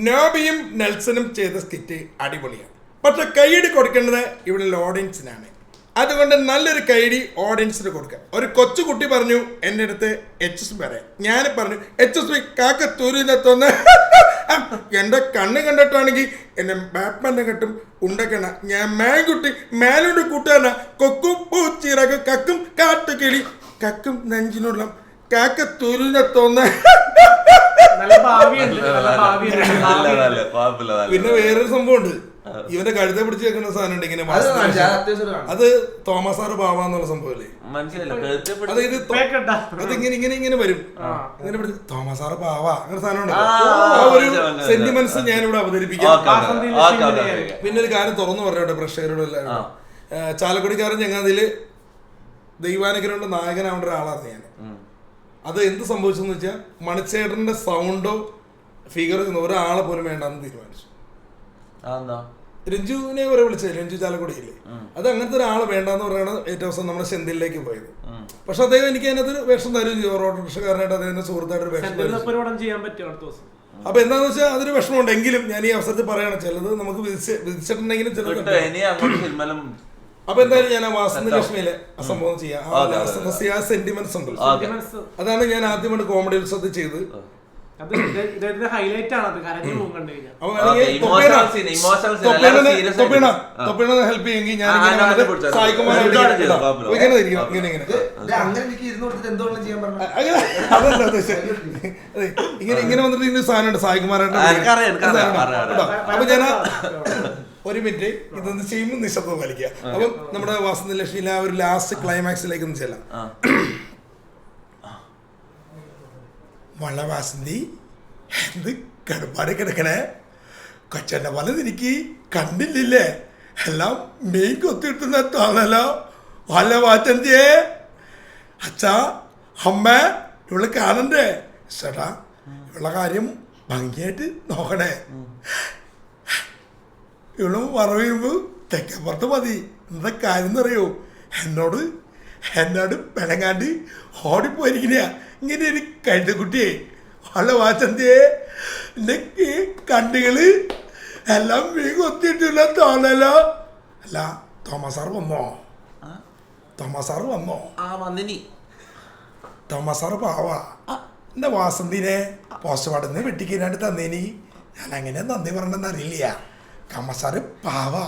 നോബിയും നെൽസനും ചെയ്ത സ്കിറ്റ് അടിപൊളിയാണ്, പക്ഷെ കൈയടി കൊടുക്കേണ്ടത് ഇവിടെ ഓഡിയൻസിനാണ്. അതുകൊണ്ട് നല്ലൊരു കൈയടി ഓഡിയൻസിന് കൊടുക്കുക. ഒരു കൊച്ചുകുട്ടി പറഞ്ഞു എൻ്റെ അടുത്ത് HSP പറയാം. ഞാൻ പറഞ്ഞു HSP കാക്ക തൂരിനെത്തൊന്ന്. എൻ്റെ കണ്ണ് കണ്ടിട്ടാണെങ്കിൽ എന്നെ ബാറ്റ്മാൻ്റെ കെട്ടും ഉണ്ടക്കണ. ഞാൻ മേൻകുട്ടി മേലോട്ട് കൂട്ടുകാരന. കൊക്കും പൂച്ചിറകും കക്കും കാട്ടുകിളി കക്കും നെഞ്ചിനുള്ള കാക്ക തൂരിനെത്തൊന്ന്. പിന്നെ വേറൊരു സംഭവം ഉണ്ട്. ഇവന്റെ കഴുത്തെ പിടിച്ച് വെക്കുന്ന സാധനം ഉണ്ട് ഇങ്ങനെ. അത് തോമസ് ആർ ബാവ എന്നുള്ള സംഭവല്ലേ, അത് ഇങ്ങനെ വരും. ഇങ്ങനെ പിടിച്ച് തോമസ് ആർ ബാവ അങ്ങനെ സാധനം ഉണ്ട്. ആ ഒരു സെന്റിമെന്റ്സ് ഞാൻ ഇവിടെ അവതരിപ്പിക്കാം. പിന്നെ ഒരു കാര്യം തുറന്നു പറഞ്ഞോട്ടെ പ്രേക്ഷകരോട് എല്ലാവരും. ചാലക്കുടിക്കാരൻ ചങ്ങാതിയില് ദൈവാനുഗ്രഹന്റെ നായകനാവേണ്ട ഒരാളാണ് ഞാൻ. അത് എന്ത് സംഭവിച്ചെന്ന് വെച്ചാൽ മണിച്ചേട്ടന്റെ സൗണ്ടോ ഫിഗർ ഒരാളെ പോലും വേണ്ടെന്ന് തീരുമാനിച്ചു. രഞ്ജുവിനെ വരെ വിളിച്ചത്, രഞ്ജു ചാലക്കുടിയില്ലേ, അത് അങ്ങനത്തെ ഒരാളെ വേണ്ടെന്ന് പറയുകയാണ് ഏറ്റവും അവസാനം നമ്മുടെ സെന്തിലേക്ക് പോയത്. പക്ഷെ അദ്ദേഹം എനിക്ക് അതിനകത്ത് വേഷം തരും ചെയ്തു. ഓട്ടോറിക്ഷക്കാരനായിട്ട് അദ്ദേഹത്തിന്റെ സുഹൃത്തായിട്ട് വേഷം തരും. അപ്പൊ എന്താന്ന് വെച്ചാൽ അതൊരു വിഷമമുണ്ട്. എങ്കിലും ഞാൻ ഈ അവസരത്തിൽ പറയണം, ചിലത് നമുക്ക് വിധിച്ചിട്ടുണ്ടെങ്കിലും ചിലത്. അപ്പൊ എന്തായാലും ഞാൻ ആ വാസന്തി ലക്ഷ്മിയിലെ സംഭവം ചെയ്യാം. ആ സെന്റിമെന്റ്സ് ഉണ്ട്. അതാണ് ഞാൻ ആദ്യമായിട്ട് കോമഡി ഉത്സവത്തിൽ ചെയ്ത്. ഹെൽപ്പ് ചെയ്യുമെങ്കിൽ ഞാൻ ഇങ്ങനെ വന്നിട്ട് സാധനം ഉണ്ട് സായികുമാരായിട്ട്. അപ്പൊ ഞാൻ ഒരു മിനിറ്റ് ഇതൊന്ന് ചെയ്യുമ്പോൾ നിശബ്ദം കളിക്കുക. അപ്പം നമ്മുടെ വാസന്തി ലക്ഷ്മിയിലെ ആ ഒരു ലാസ്റ്റ് ക്ലൈമാക്സിലേക്ക് ഒന്ന് ചെല്ലാം. വളവാസന്തി എന്ത് കടുപ്പാട് കിടക്കണേ, കൊച്ചന്റെ വലത് എനിക്ക് കണ്ടില്ലേ, എല്ലാം മീൻ കൊത്തിട്ടുന്ന തോന്നലോ വല്ല വാച്ചന്തിയേ അച്ഛാ അമ്മ ഇവള് കാണണ്ടേ ചേട്ടാ ഇവളുടെ കാര്യം ഭംഗിയായിട്ട് നോക്കണേ ഇവളും വറവ് തെക്കപ്പുറത്ത് മതി എന്താ കാര്യം എന്നറിയോ എന്നോട് പിണങ്ങാണ്ട് ഓടിപ്പോയിരിക്കണ ഇങ്ങനെ ഒരു കഴുതക്കുട്ടിയെ വല്ല വാച്ചന്തിയെ എൻ്റെ കണ്ടുകള് എല്ലാം മീൻ കൊത്തിയിട്ടില്ല തോന്നലോ അല്ല തോമസ് സാർ വന്നോ തോമസ് സാർ പാവാ എൻ്റെ വാസന്തിനെ പോസ്റ്റ്മോർട്ടം വെട്ടിക്കാനായിട്ട് തന്നേനി ഞാൻ അങ്ങനെ നന്ദി പറഞ്ഞെന്ന് അറിയില്ല കമ്മസാറ് പാവാ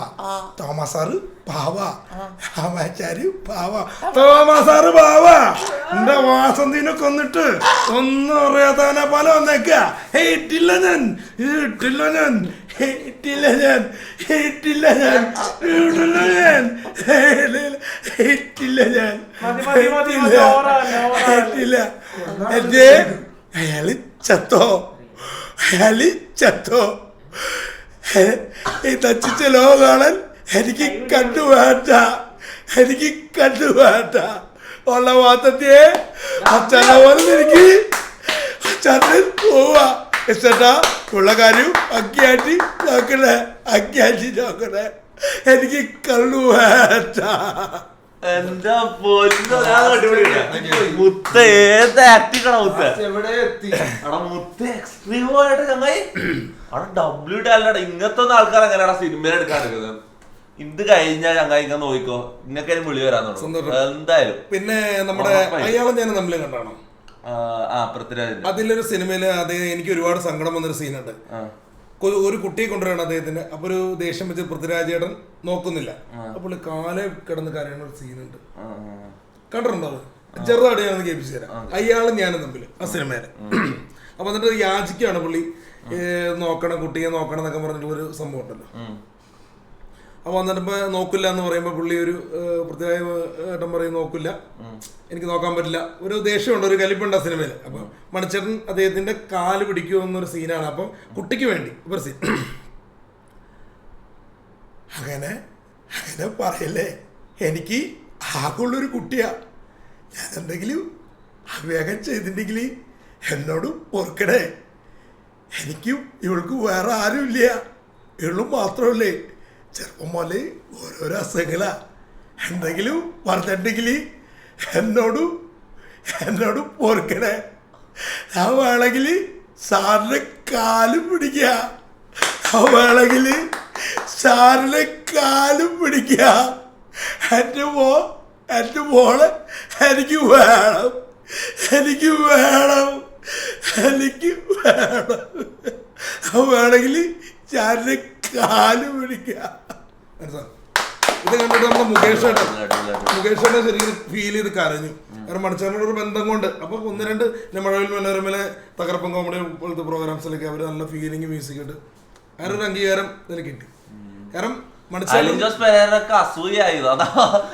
തോമസാറ് പാവാ രാമാച്ചാര് പാവാ തോമസാറ് പാവാ എന്റെ വാസന്തിനെ കൊന്നിട്ട് ഒന്നും അറിയാത്തവനെ പോലെ വന്നേക്ക ഇട്ടില്ല ഞാൻ അയാള് ചത്തോ ഈ നശിച്ച ലോകം കാണാൻ എനിക്ക് കണ്ടുവേണ്ട ഉള്ള വാത്തത്തിയെ അച്ഛനെ പോലെ എനിക്ക് അച്ഛൻ പോവാ ചേട്ടാ ഉള്ള കാര്യം അക്കിയാറ്റി നോക്കണേ എനിക്ക് കണ്ടുവേണ്ട എന്താ മുത്ത ഏത് ആക്ടിങ്ങാണ് മുത്ത എക്സ്ട്രീമായിട്ട് ചങ്ങായി അവിടെ ഡബ്ല്യൂ ടാലന്റ് ഇങ്ങനത്തെ ഒന്നും ആൾക്കാർ എങ്ങനെയാണ് സിനിമയിൽ എടുക്കാണ്ടിരിക്കുന്നത് ഇത് കഴിഞ്ഞാൽ ചങ്ങായി ഇങ്ങനെ നോക്കിക്കോ ഇങ്ങനൊക്കെ വിളി വരാൻ തുടങ്ങും എന്തായാലും. പിന്നെ നമ്മുടെ അയാളെ ഞാൻ തമ്മിൽ കണ്ടാണോ പൃഥ്വിരാജ് അതിലൊരു സിനിമയില് അദ്ദേഹം എനിക്ക് ഒരുപാട് സങ്കടം വന്നൊരു സീനുണ്ട്. ഒരു കുട്ടിയെ കൊണ്ടുവരാണ് അദ്ദേഹത്തിന്. അപ്പൊ ഒരു ദേഷ്യം വെച്ച് പൃഥ്വിരാജേട്ടൻ നോക്കുന്നില്ല. അപ്പോൾ കാലെ കിടന്ന് കരയുന്ന ഒരു സീനുണ്ട്, കണ്ടിട്ടുണ്ടോ? അത് ചെറുതായിട്ട് ഞാനൊന്ന് കേൾപ്പിച്ചു തരാം. അയാളും ഞാനും തമ്മിൽ ആ സിനിമയില്. അപ്പൊ എന്നിട്ട് യാചിക്കാണ് പുള്ളി, നോക്കണം കുട്ടിയെ നോക്കണം എന്നൊക്കെ പറഞ്ഞിട്ട് ഒരു സംഭവം ഉണ്ടല്ലോ. അപ്പൊ വന്നിട്ട് നോക്കില്ല എന്ന് പറയുമ്പോ പുള്ളി ഒരു പൃഥ്വിരാജേട്ടൻ പറയും നോക്കില്ല, എനിക്ക് നോക്കാൻ പറ്റില്ല. ഒരു ദേഷ്യമുണ്ട്, ഒരു കലിപ്പുണ്ട് ആ സിനിമയിൽ. അപ്പൊ മണിച്ചേട്ടൻ അദ്ദേഹത്തിന്റെ കാല് പിടിക്കുമെന്നൊരു സീനാണ്. അപ്പം കുട്ടിക്ക് വേണ്ടി ഒരു സീൻ. അങ്ങനെ പറയല്ലേ, എനിക്ക് ആകുള്ളൊരു കുട്ടിയാ, ഞാൻ എന്തെങ്കിലും അവിവേകം ചെയ്തിട്ടുണ്ടെങ്കിൽ എന്നോട് ഓർക്കണേ. എനിക്കും ഇവൾക്ക് വേറെ ആരുമില്ല, ഇവളും മാത്രമല്ലേ. ചെറുപ്പം പോലെ ഓരോരോ അസുഖങ്ങളാ, എന്തെങ്കിലും പറഞ്ഞിട്ടുണ്ടെങ്കിൽ എന്നോട് ഓർക്കണേ. ഞാൻ വേണമെങ്കിൽ സാറിന്റെ കാലും പിടിക്കുക, വേണമെങ്കിൽ സാറിന്റെ കാലും പിടിക്കുക. എൻ്റെ മോളെ എനിക്ക് വേണം. വേണമെങ്കിൽ സാറിന്റെ കാലും പിടിക്കുക. ഇത് കണ്ടിട്ട് നമ്മുടെ മുകേഷേട്ടൻ ശരിക്കും ഫീൽ ചെയ്ത് കരഞ്ഞു. കാരണം മണിച്ചേട്ടനോട് ഒരു ബന്ധം കൊണ്ട്. അപ്പൊ 1-2 മഴവിൽ മനോരമയിലെ തകർപ്പൻ കോമഡി പോലത്തെ പ്രോഗ്രാംസിലൊക്കെ അവർ നല്ല ഫീലിംഗ് മ്യൂസിക് ഇട്ട് ഒരു അംഗീകാരം ഇതിൽ കിട്ടി. കാരണം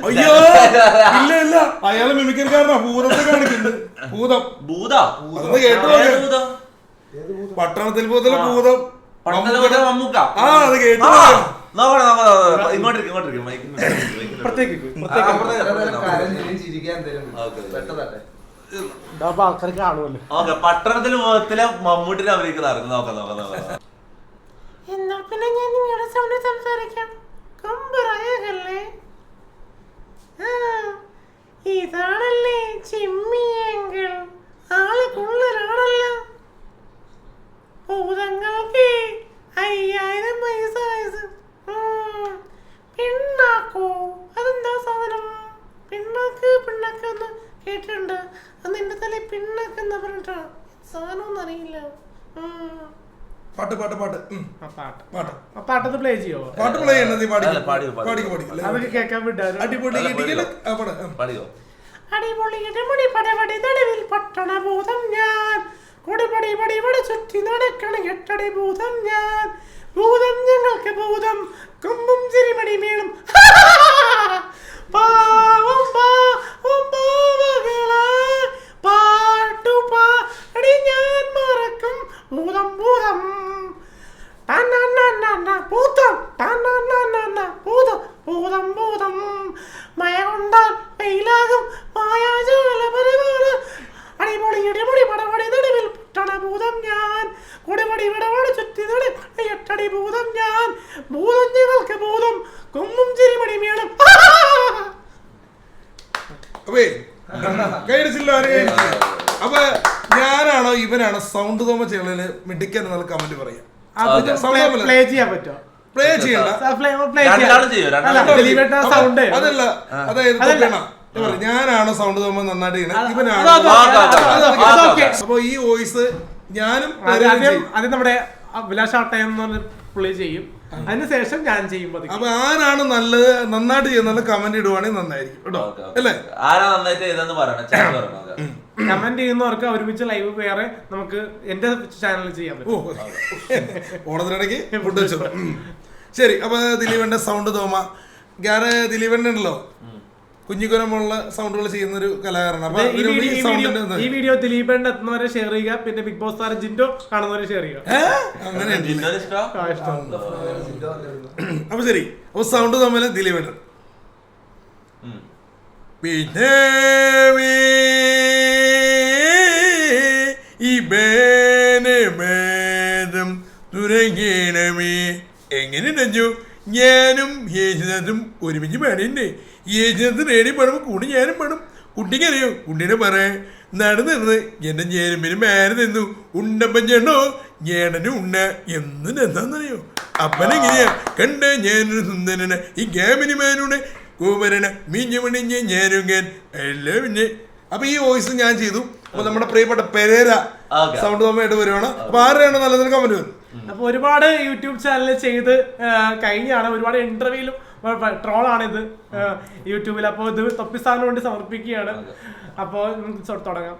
അയ്യോ ഇല്ല അയാളെ മിമിക്രിക്കാരനാ, ഭൂതത്തെ കാണിക്കുന്നത്. അതൊന്ന് കേട്ടു. പട്ടണത്തിൽ ഭൂതത്തിലെ ഭൂതം അത് കേട്ടു. പട്ടണത്തിൽ മുഖത്തിലെ മമ്മൂട്ടിനെ അഭിനയിക്കുന്നതാണ്. നോക്കാം. എന്നാ പിന്നെ ഞാൻ നിങ്ങളുടെ സൗണ്ടിൽ സംസാരിക്കാം. ഇതാണല്ലേ ചിമ്മിയെങ്കിൽ ആള് കുള്ളനാണല്ലോ. ഭൂതങ്ങൾക്ക് 5000 വയസ്സായത്. പിണ്ണാക്കോ, അതെന്താ സാധനം? പിണ്ണാക്ക് ഒന്ന് കേട്ടിട്ടുണ്ട്. അത് നിന്റെ തലയിൽ പിണ്ണാക്ക് എന്താ പറഞ്ഞിട്ടാ സാധനം ഒന്നും അറിയില്ല. പാട്ടൊന്ന് പ്ലേ ചെയ്യോ? പാട്ട് പ്ലേ ചെയ്യണത് അതൊക്കെ കേൾക്കാൻ വിട്ടാലും അടിപൊളി ഇടമുടി പടവടി നടുവിൽ പട്ടണ ഭൂതം ഞാൻ. കൊടിപടി പടി ചുറ്റി നടക്കണ എട്ടടി ഭൂതം ഞാൻ. ഭൂതം ഞങ്ങൾക്ക് ഭൂതം, കൊമ്പും ചിരിമടി മേളും പാവം പാട്ടുപാടി ഞാൻ മറക്കും ഭൂതം ഭൂതം ഭൂതം ഭൂതം ഭൂതം ഞങ്ങൾക്ക് ഭൂതം കൊമ്പും ചിരിമണി വേണം. അപ്പേ കൈയടിച്ചില്ല. അപ്പൊ ഞാനാണോ ഇവനാണോ സൗണ്ട് തോമ ചെയ്യണതിന് മിടിക്കാൻ എന്നുള്ള കമന്റ് പറയാം. പ്ലേ ചെയ്യാൻ പറ്റുമോ? പ്ലേ ചെയ്യണ്ട. അതല്ല, അതായത് ഞാനാണോ സൗണ്ട് തോമ നന്നായിട്ട് ചെയ്യണത്, ഇവനാണോ? അപ്പൊ ഈ വോയിസ് ഞാനും അത് നമ്മുടെ അഭിലാഷ് ആട്ടയം എന്ന് പറഞ്ഞ പുള്ളി ചെയ്യും. അതിനുശേഷം ഞാൻ ചെയ്യുമ്പോ അപ്പൊ ആരാണ് നല്ലത് നന്നായിട്ട് ചെയ്യുന്ന കമന്റ് ഇടുവാണെങ്കിൽ നന്നായിരിക്കും കേട്ടോ, അല്ലേ? ആരാ നന്നായിട്ട് ചെയ്തെന്ന് പറയണം. കമന്റ് ചെയ്യുന്നവർക്ക് ഒരുമിച്ച് ലൈവ് വേറെ നമുക്ക് എന്റെ ചാനലിൽ ചെയ്യാൻ പറ്റും. ഓണത്തിനിടയ്ക്ക് ഫുഡ് വെച്ചോ. ശരി, അപ്പൊ ദിലീപന്റെ സൗണ്ട് തോമ ദിലീപന്റെ ഉണ്ടല്ലോ കുഞ്ഞിക്കുരമുള്ള സൗണ്ടുകൾ ചെയ്യുന്ന ഒരു കലാകാരനാണ്. അപ്പൊ ഈ വീഡിയോ ദിലീപന്റെ എത്തുന്നവരെ ഷെയർ ചെയ്യുക, പിന്നെ ബിഗ് ബോസ് താരം ജിൻഡോ കാണുന്നവരെ ഷെയർ ചെയ്യുക. അപ്പൊ ശരി, അപ്പൊ സൗണ്ട് തോമല് ദിലീപന്റെ പിന്നെ ഈ ബേനം തുരങ്ങണമേ എങ്ങനെ രഞ്ജു ഞാനും യേശുദാസും ഒരുമിച്ച് പാടിണ്ടേ. യേശുദാസ് റേഡിയോ പാടുമ്പോൾ കൂടി ഞാനും പാടും. കുട്ടിക്കറിയോ? കുട്ടീനെ പറയാ നടന്നിരുന്ന് എന്റെ ഞേരുമ്പിന് മേലെ നിന്നു ഉണ്ടപ്പൻ ചേട്ടോ ഞേടന് ഉണ്ണ എന്ന് എന്താന്നറിയോ? അപ്പനെങ്ങനെയാ കണ്ട ഞാനൊരു സുന്ദരന ഈ ക്യാമിന് മേനൂടെ കൂമരന മീഞ്ഞു മണിഞ്ഞ ഞാനുങ്ങൻ എല്ലാം പിന്നെ. അപ്പൊ ഈ വോയിസ് ഞാൻ ചെയ്തു. അപ്പൊ നമ്മുടെ പ്രിയപ്പെട്ട പെരേര സൗണ്ട് തോമയായിട്ട് വരുവാണ്. അപ്പൊ ആരെയാണ് നല്ലതിന് കമന്റ് വരും. അപ്പൊ ഒരുപാട് യൂട്യൂബ് ചാനൽ ചെയ്ത് കഴിഞ്ഞാണ്, ഒരുപാട് ഇന്റർവ്യൂലും ട്രോളാണിത് യൂട്യൂബിൽ. അപ്പോൾ ഇത് തൊപ്പിസ്ഥാനു വേണ്ടി സമർപ്പിക്കുകയാണ്. അപ്പോൾ തുടങ്ങാം.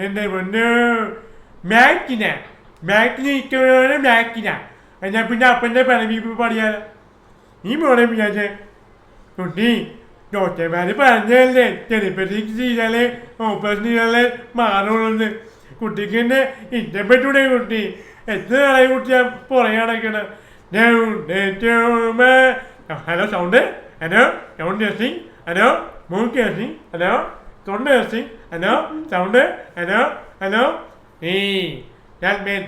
എന്റെ പൊന്നു മാക്കിന ഞാൻ പിന്നെ അപ്പൻ്റെ പരമീപ്പ് പാടിയാലോ? നീ മോനെ വിചാരിച്ചേ കുട്ടി ഡോക്ടർമാര് പറഞ്ഞല്ലേ ടെലിപ്പതിക്ക് ചെയ്താലേ ഓപ്പറേഷൻ ചെയ്താലേ മാറുള്ളൂ. കുട്ടിക്ക് എന്നെ ഇഷ്ടപ്പെട്ടൂടെ? കുട്ടി എത്ര നാളായി കുട്ടി ഞാൻ പുറകെ നടക്കണ. Hello sound, hello sound testing, hello മൂക്ക് ടെസ്റ്റിംഗ്, ഹലോ തൊണ്ട testing, hello sound, hello hello.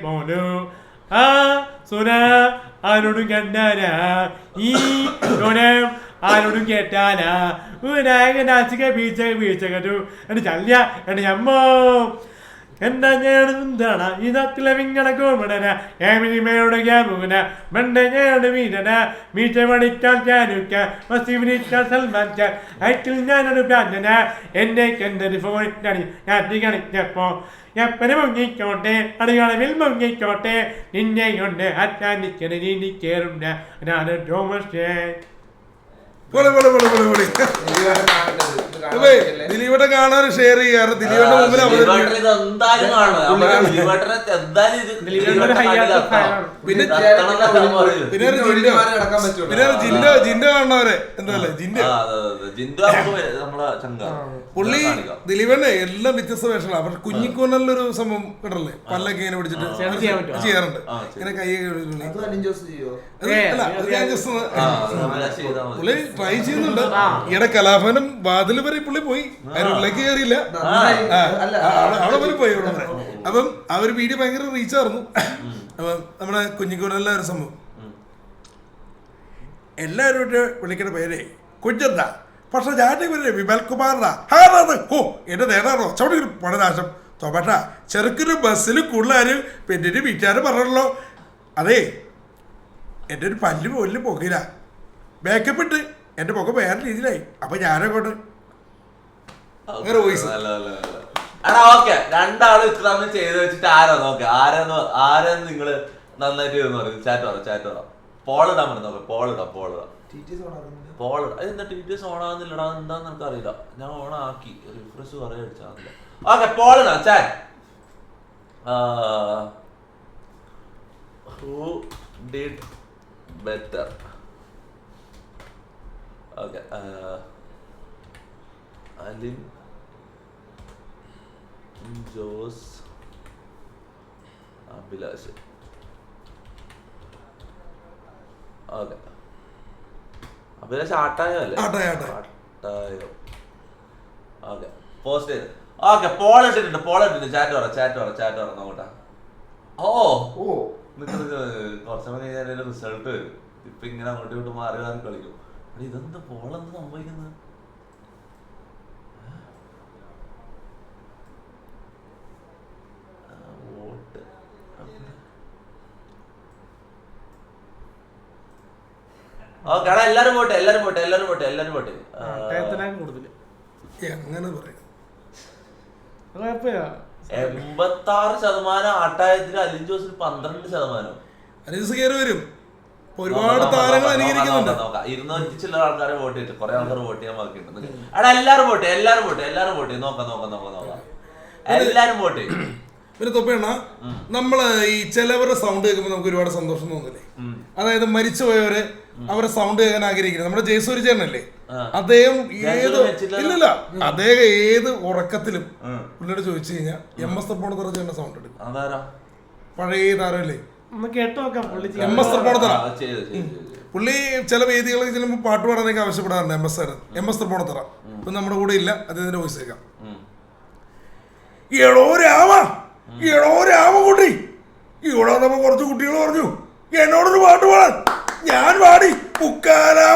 പോലു ആ സുര ആരോടും കണ്ടാരാ ഈ ഗുണം ആരോടും കേട്ടാലാ നാശിക വീഴ്ച കേട്ടു എന്റെ ചല്ല എന്റെ അമ്മോ എന്താ ഞാനെന്താണ് ഈ നാട്ടിലെ വിങ്ങണക്കോമടന ഏമിനിമയുടെ ക്യാബുന മണ്ട ഞാനോട് വീരന മീറ്റ മണിക്കാൻ ചാനുക്ക മസീവിനിക്കാൻ സൽമാൻ ചാൻ ഐറ്റിൽ ഞാനൊരു പ്രാർത്ഥന എന്നെ കണ്ടൊരു ഫോൺ ഞാൻ കളിച്ചപ്പോ എപ്പനെ മുങ്ങിക്കോട്ടെ അടികളവിൽ മുങ്ങിക്കോട്ടെ നിന്നെ കൊണ്ട് അറ്റാനിക്കണ നീ കേറുണ്ട ഞാൻ തോമസ്. ദിലീപേട്ട കാണാൻ ഷെയർ ചെയ്യാറ്. ദിലീപേട്ട മുമ്പിൽ പിന്നെ ജിൻഡോ കാണുന്നവരെ എന്താല്ലേ പുള്ളി ദിലീപേട്ട എല്ലാം വ്യത്യസ്ത വേഷങ്ങളാണ്. പക്ഷെ കുഞ്ഞിക്കൂനല്ലൊരു സംഭവം കേട്ടല്ലേ, പല്ലൊക്കെ ഇങ്ങനെ പിടിച്ചിട്ട് ചെയ്യാറുണ്ട്. ഇങ്ങനെ കൈയൊക്കെ പുള്ളി ട്രൈ ചെയ്യുന്നുണ്ട്. ഈയിടെ കലാഭവനം വാതിൽ വരെ പുള്ളി പോയി, അതിനുള്ളിലേക്ക് കയറിയില്ല, അവിടെ വരെ പോയി. അപ്പം ആ ഒരു വീഡിയോ ഭയങ്കര റീച്ചായിരുന്നു. അപ്പം നമ്മുടെ കുഞ്ഞിക്കൂനല്ല ഒരു സംഭവം എല്ലാവരും വിളിക്കുന്ന പേര് കുഞ്ഞന്ത, പക്ഷെ ഞാൻ ഇവരെ വിമൽ കുമാറിനാ ഓ എന്റെ നേതാറോ ചവിടി പണനാശം തോമട്ട ചെറുക്കൊരു ബസ്സിൽ കൂടുതലാരും പെണ്ണിന്റെ വീട്ടുകാർ പറഞ്ഞല്ലോ. അതേ എൻ്റെ ഒരു പല്ല് പോലും പോകില്ല, മേക്കപ്പ് ഇട്ട് എൻ്റെ മുഖം വേറെ രീതിയിലായി. അപ്പൊ ഞാനങ്ങോട്ട് അങ്ങനെ വോയിസ് രണ്ടാളും ഇത്ര ചെയ്ത് വെച്ചിട്ട് ആരാ നോക്ക ആരെന്ന് നിങ്ങള് നന്നായിട്ട് പറയും. ചാറ്റ് പറ പോളിടാൻ പറഞ്ഞു നോക്കാം. പോളിടാ എന്താ TTS ഓണാകുന്നില്ലടാ, എന്താന്ന് എനിക്ക് അറിയില്ല. ഞാൻ ഓണാക്കി റിഫ്രഷ് കുറെ അടിച്ചാന്നില്ല. ഓക്കെ പോളിടാ chat. Who did better? Okay. Alin, Jose, Abhilash. Okay, Abhilash ആട്ടായോ അല്ലേ? ആട്ടായോ. ഓക്കെ, പോസ്റ്റ് ചെയ്ത്. ഓക്കെ, പോൾ ഇട്ടിട്ടുണ്ട്. ചാറ്റ് പറ നോക്കട്ടെ. ഓ കുറച്ച് സമയം കഴിഞ്ഞാൽ റിസൾട്ട് വരും. ഇപ്പൊ ഇങ്ങനെ അങ്ങോട്ടും ഇങ്ങോട്ടും മാറി കളിക്കും. ഇതെന്ത് പോളെന്ത് സംഭവിക്കുന്നത്? വോട്ട് ഓക്കെ, എടാ എല്ലാരും പോട്ടെ. അങ്ങനെ പറയാം. 86% ആട്ടായത്തിന് അലിൻ ജോസിന് 12%. അലീസ് കയറി വരും. ഒരുപാട് താരങ്ങൾ അനുകരിക്കുന്നുണ്ട്. 200 ചില ആൾക്കാരെ വോട്ട് ചെയ്തിട്ട് കുറെ ആൾക്കാർ വോട്ട് ചെയ്യാൻ ബാക്കിയിട്ടുണ്ട്. എടാ എല്ലാരും വോട്ട് നോക്കാം. എല്ലാരും വോട്ട് ചെയ്യും. പിന്നെ തൊപ്പേണ്ണ, നമ്മള് ഈ ചിലവരുടെ സൗണ്ട് കേൾക്കുമ്പോൾ നമുക്ക് ഒരുപാട് സന്തോഷം തോന്നില്ലേ? അതായത് മരിച്ചുപോയവരെ അവരെ സൗണ്ട് കേൾക്കാൻ ആഗ്രഹിക്കുന്നത്. നമ്മുടെ ജയസൂര്യ ചേട്ടനല്ലേ, അദ്ദേഹം അദ്ദേഹം ഏത് ഉറക്കത്തിലും പുള്ളിയോട് ചോദിച്ചു കഴിഞ്ഞാൽ MS തൃപ്പൂണിത്തുറ ചേട്ടന്റെ സൗണ്ട് എടുക്കും. പഴയ താരമല്ലേ MS തൃപ്പൂണിത്തുറ. പുള്ളി ചില വേദികളിൽ ചെല്ലുമ്പോൾ പാട്ട് പാടാനൊക്കെ ആവശ്യപ്പെടാറുണ്ട്. MS തൃപ്പൂണിത്തുറ ഇപ്പൊ നമ്മുടെ കൂടെ ഇല്ല, അദ്ദേഹത്തിന്റെ വോയിസ് കേൾക്കാം. എടോ രാമകുട്ടി, ഇവിടെ വന്നപ്പോ കുറച്ച് കുട്ടികൾ പറഞ്ഞു എന്നോടൊരു പാട്ട് പാടാൻ. ഞാൻ പാടി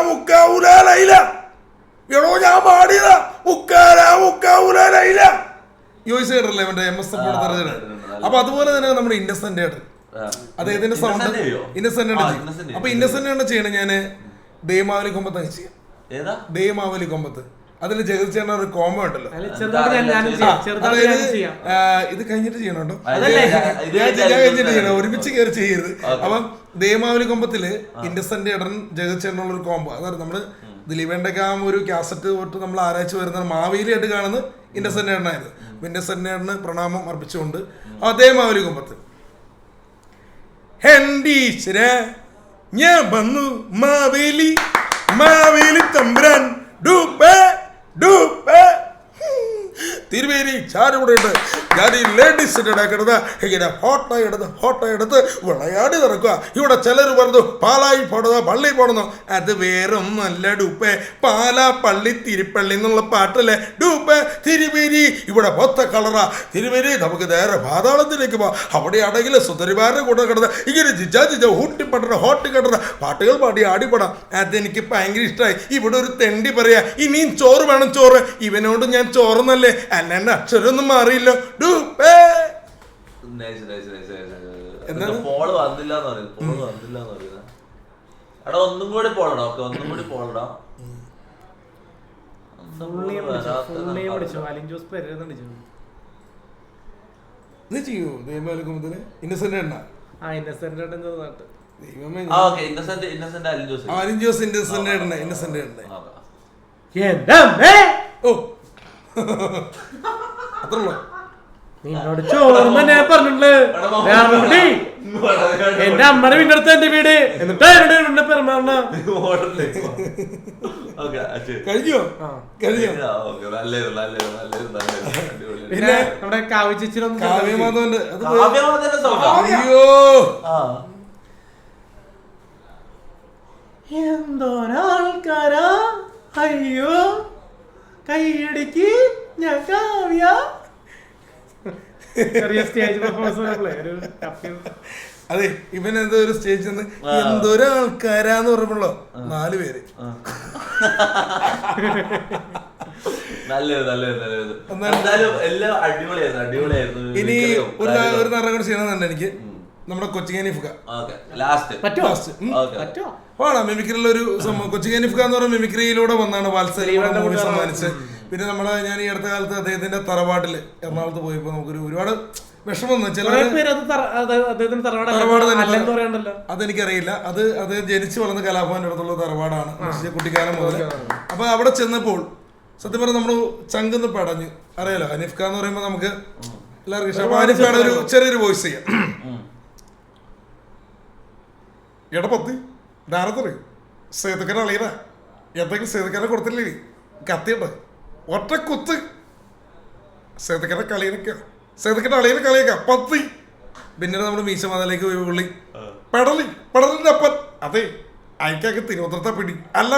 മുക്കാവൂലയില. എടോ ഞാൻ പാടിയതാ മുക്കാവൂലയില. വോയിസ് കേട്ടല്ലേ മറ്റേ MS തൃപ്പൂണിത്തുറ. അപ്പൊ അതുപോലെ തന്നെ നമ്മുടെ ഇന്നസെന്റ് ഏട്ടൻ, അദ്ദേഹത്തിന്റെ സൗണ്ട് ഇന്നസെന്റ്. അപ്പൊ ഇന്നസെന്റ് ചെയ്യണം ഞാന് ദേമാവലി കൊമ്പത്ത് ചെയ്യാം. ദേമാവലി കൊമ്പത്ത് അതിൽ ജഗത് ചേട്ടൻ ഒരു കോമ ഉണ്ടല്ലോ, ഇത് കഴിഞ്ഞിട്ട് ചെയ്യണോ? കഴിഞ്ഞിട്ട് ചെയ്യണം, ഒരുമിച്ച് കയറി ചെയ്യരുത്. അപ്പം ദേമാവലി കൊമ്പത്തില് ഇന്നസെന്റ് ഏട്ടൻ ജഗത് ചേട്ടനുള്ള ഒരു കോംബോ. അതായത് നമ്മള് ദിലീപേണ്ടൊക്കെ ആ ഒരു കാസറ്റ് തൊട്ട് നമ്മൾ ആരാய்ச்சி വരുന്ന മാവേലിയായിട്ട് കാണുന്നത് ഇന്നസെന്റ് ഏട്ടനായിരുന്നു. ഇന്നസെന്റ് ഏട്ടന് പ്രണാമം അർപ്പിച്ചുകൊണ്ട് ആ ദേമാവലി കൊമ്പത്ത് ഞാൻ വന്നു മാവേലി തമ്പുരാൻ തിരുവേരി ചാരുകൂടെയുണ്ട്. ഞാൻ ഈ ലേഡീസിന്റെ ഇടക്കിടന്ന് ഇങ്ങനെ ഫോട്ടോ എടുത്ത് വിളയാടി നടക്കുക. ഇവിടെ ചിലർ പറഞ്ഞു പാലായി പോണതോ പള്ളി പോണെന്നോ. അത് വേറൊന്നല്ല ഡൂപ്പേ, പാലാ പള്ളി തിരുപ്പള്ളി എന്നുള്ള പാട്ടല്ലേ ഡൂപ്പേ. തിരുവേരി ഇവിടെ മൊത്ത കളറാ. തിരുവേരി നമുക്ക് നേരെ പാതാളത്തിലേക്ക് പോവാം. അവിടെ ആണെങ്കിൽ സുന്ദരിമാരുടെ കൂടെ കിടന്ന് ഇങ്ങനെ ജിജ ഊട്ടിപ്പട്ടണ ഹോട്ട് കിടന്ന പാട്ടുകൾ പാടി ആടിപ്പെടാം. അതെനിക്ക് ഭയങ്കര ഇഷ്ടമായി. ഇവിടെ ഒരു തെണ്ടി പറയാ ഇനിയും ചോറ് വേണം. ചോറ് ഇവനോട് ഞാൻ ചോറന്നല്ലേ, അല്ലാണ്ട് അക്ഷരമൊന്നും മാറിയില്ലോ ഡൂപ്പേ. പോള് വന്നില്ല എന്ന് പറയുന്നത്. എടാ ഒന്നും കൂടി പോളടാ. ഇത് ചെയ്യൂ ദേമാലിക്കുമ്പത്തിന് ഇന്നസെന്റ് എണ്ണ അലിൻ ജോസ് ഇന്നസെന്റ് എണ്ണ. ഓ അത്രയുള്ളൂ. നിന്നോട് ചോർന്ന് ഞാൻ പറഞ്ഞിട്ടുള്ളത് എന്റെ അമ്മയുടെ വീണ്ടെടുത്ത എന്റെ വീട് എന്നിട്ട് പെരുമാറണ പിന്നെ നമ്മുടെ കാവ്യചേച്ചിയുടെ എന്തോരാൾക്കാരാ അയ്യോ കൈയടിക്ക് ഞാൻ കാവ്യ. അതെ, ഇവൻ എന്തോ ഒരു സ്റ്റേജ് എന്തൊരാൾക്കാരാന്ന് പറഞ്ഞപ്പോഴോ 4 പേര്. ഇനി ഒരു നറ കൂടെ ചെയ്യണമെന്നുണ്ട് എനിക്ക്. നമ്മുടെ കൊച്ചിങ്ങാനിഫ്ക മിമിക്രിയിലുള്ള ഒരു സംഭവം. കൊച്ചിങ്ങാനിഫ്ക എന്ന് പറഞ്ഞ മിമിക്രിയിലൂടെ വന്നാണ് വാത്സല്യം മൂവി സമ്മാനിച്ച്. പിന്നെ നമ്മളെ ഞാൻ ഈ അടുത്ത കാലത്ത് അദ്ദേഹത്തിന്റെ തറവാട്ടില് എറണാകുളത്ത് പോയപ്പോ നമുക്കൊരു ഒരുപാട് വിഷമം. അതെനിക്കറിയില്ല. അത് ജനിച്ചു വളർന്ന കലാഭവന്റെ അടുത്തുള്ള തറവാടാണ് കുട്ടിക്കാലം മുതൽ. അപ്പൊ അവിടെ ചെന്നപ്പോൾ സത്യം പറഞ്ഞാൽ നമ്മള് ചങ്കന്ന് പടഞ്ഞു. അറിയാലോ ഹനീഫ്ക എന്ന് പറയുമ്പോ നമുക്ക് എല്ലാവർക്കും ഇഷ്ടം. ഹനീഫ്കയുടെ ഒരു ചെറിയൊരു വോയിസ് ചെയ്യാം. എടപ്പത്തി ധാരത്തറി സേതുക്കനെ അളിയന എന്തെങ്കിലും സേതുക്കനെ കൊടുത്തില്ലേ കത്തിയുണ്ട് ഒറ്റ കുത്ത് സേതുക്കനെ കളിയൊക്കെ സേതുക്കന്റെ അളിയനെ കളിയൊക്കെ പത്തി പിന്നീട് നമ്മുടെ മീശമാതയിലേക്ക് പോയി പുള്ളി പെടലിന്റെ അപ്പൻ അതെ അയക്കൊക്കെ തിരുവനന്തപുരത്തെ പിടി അല്ല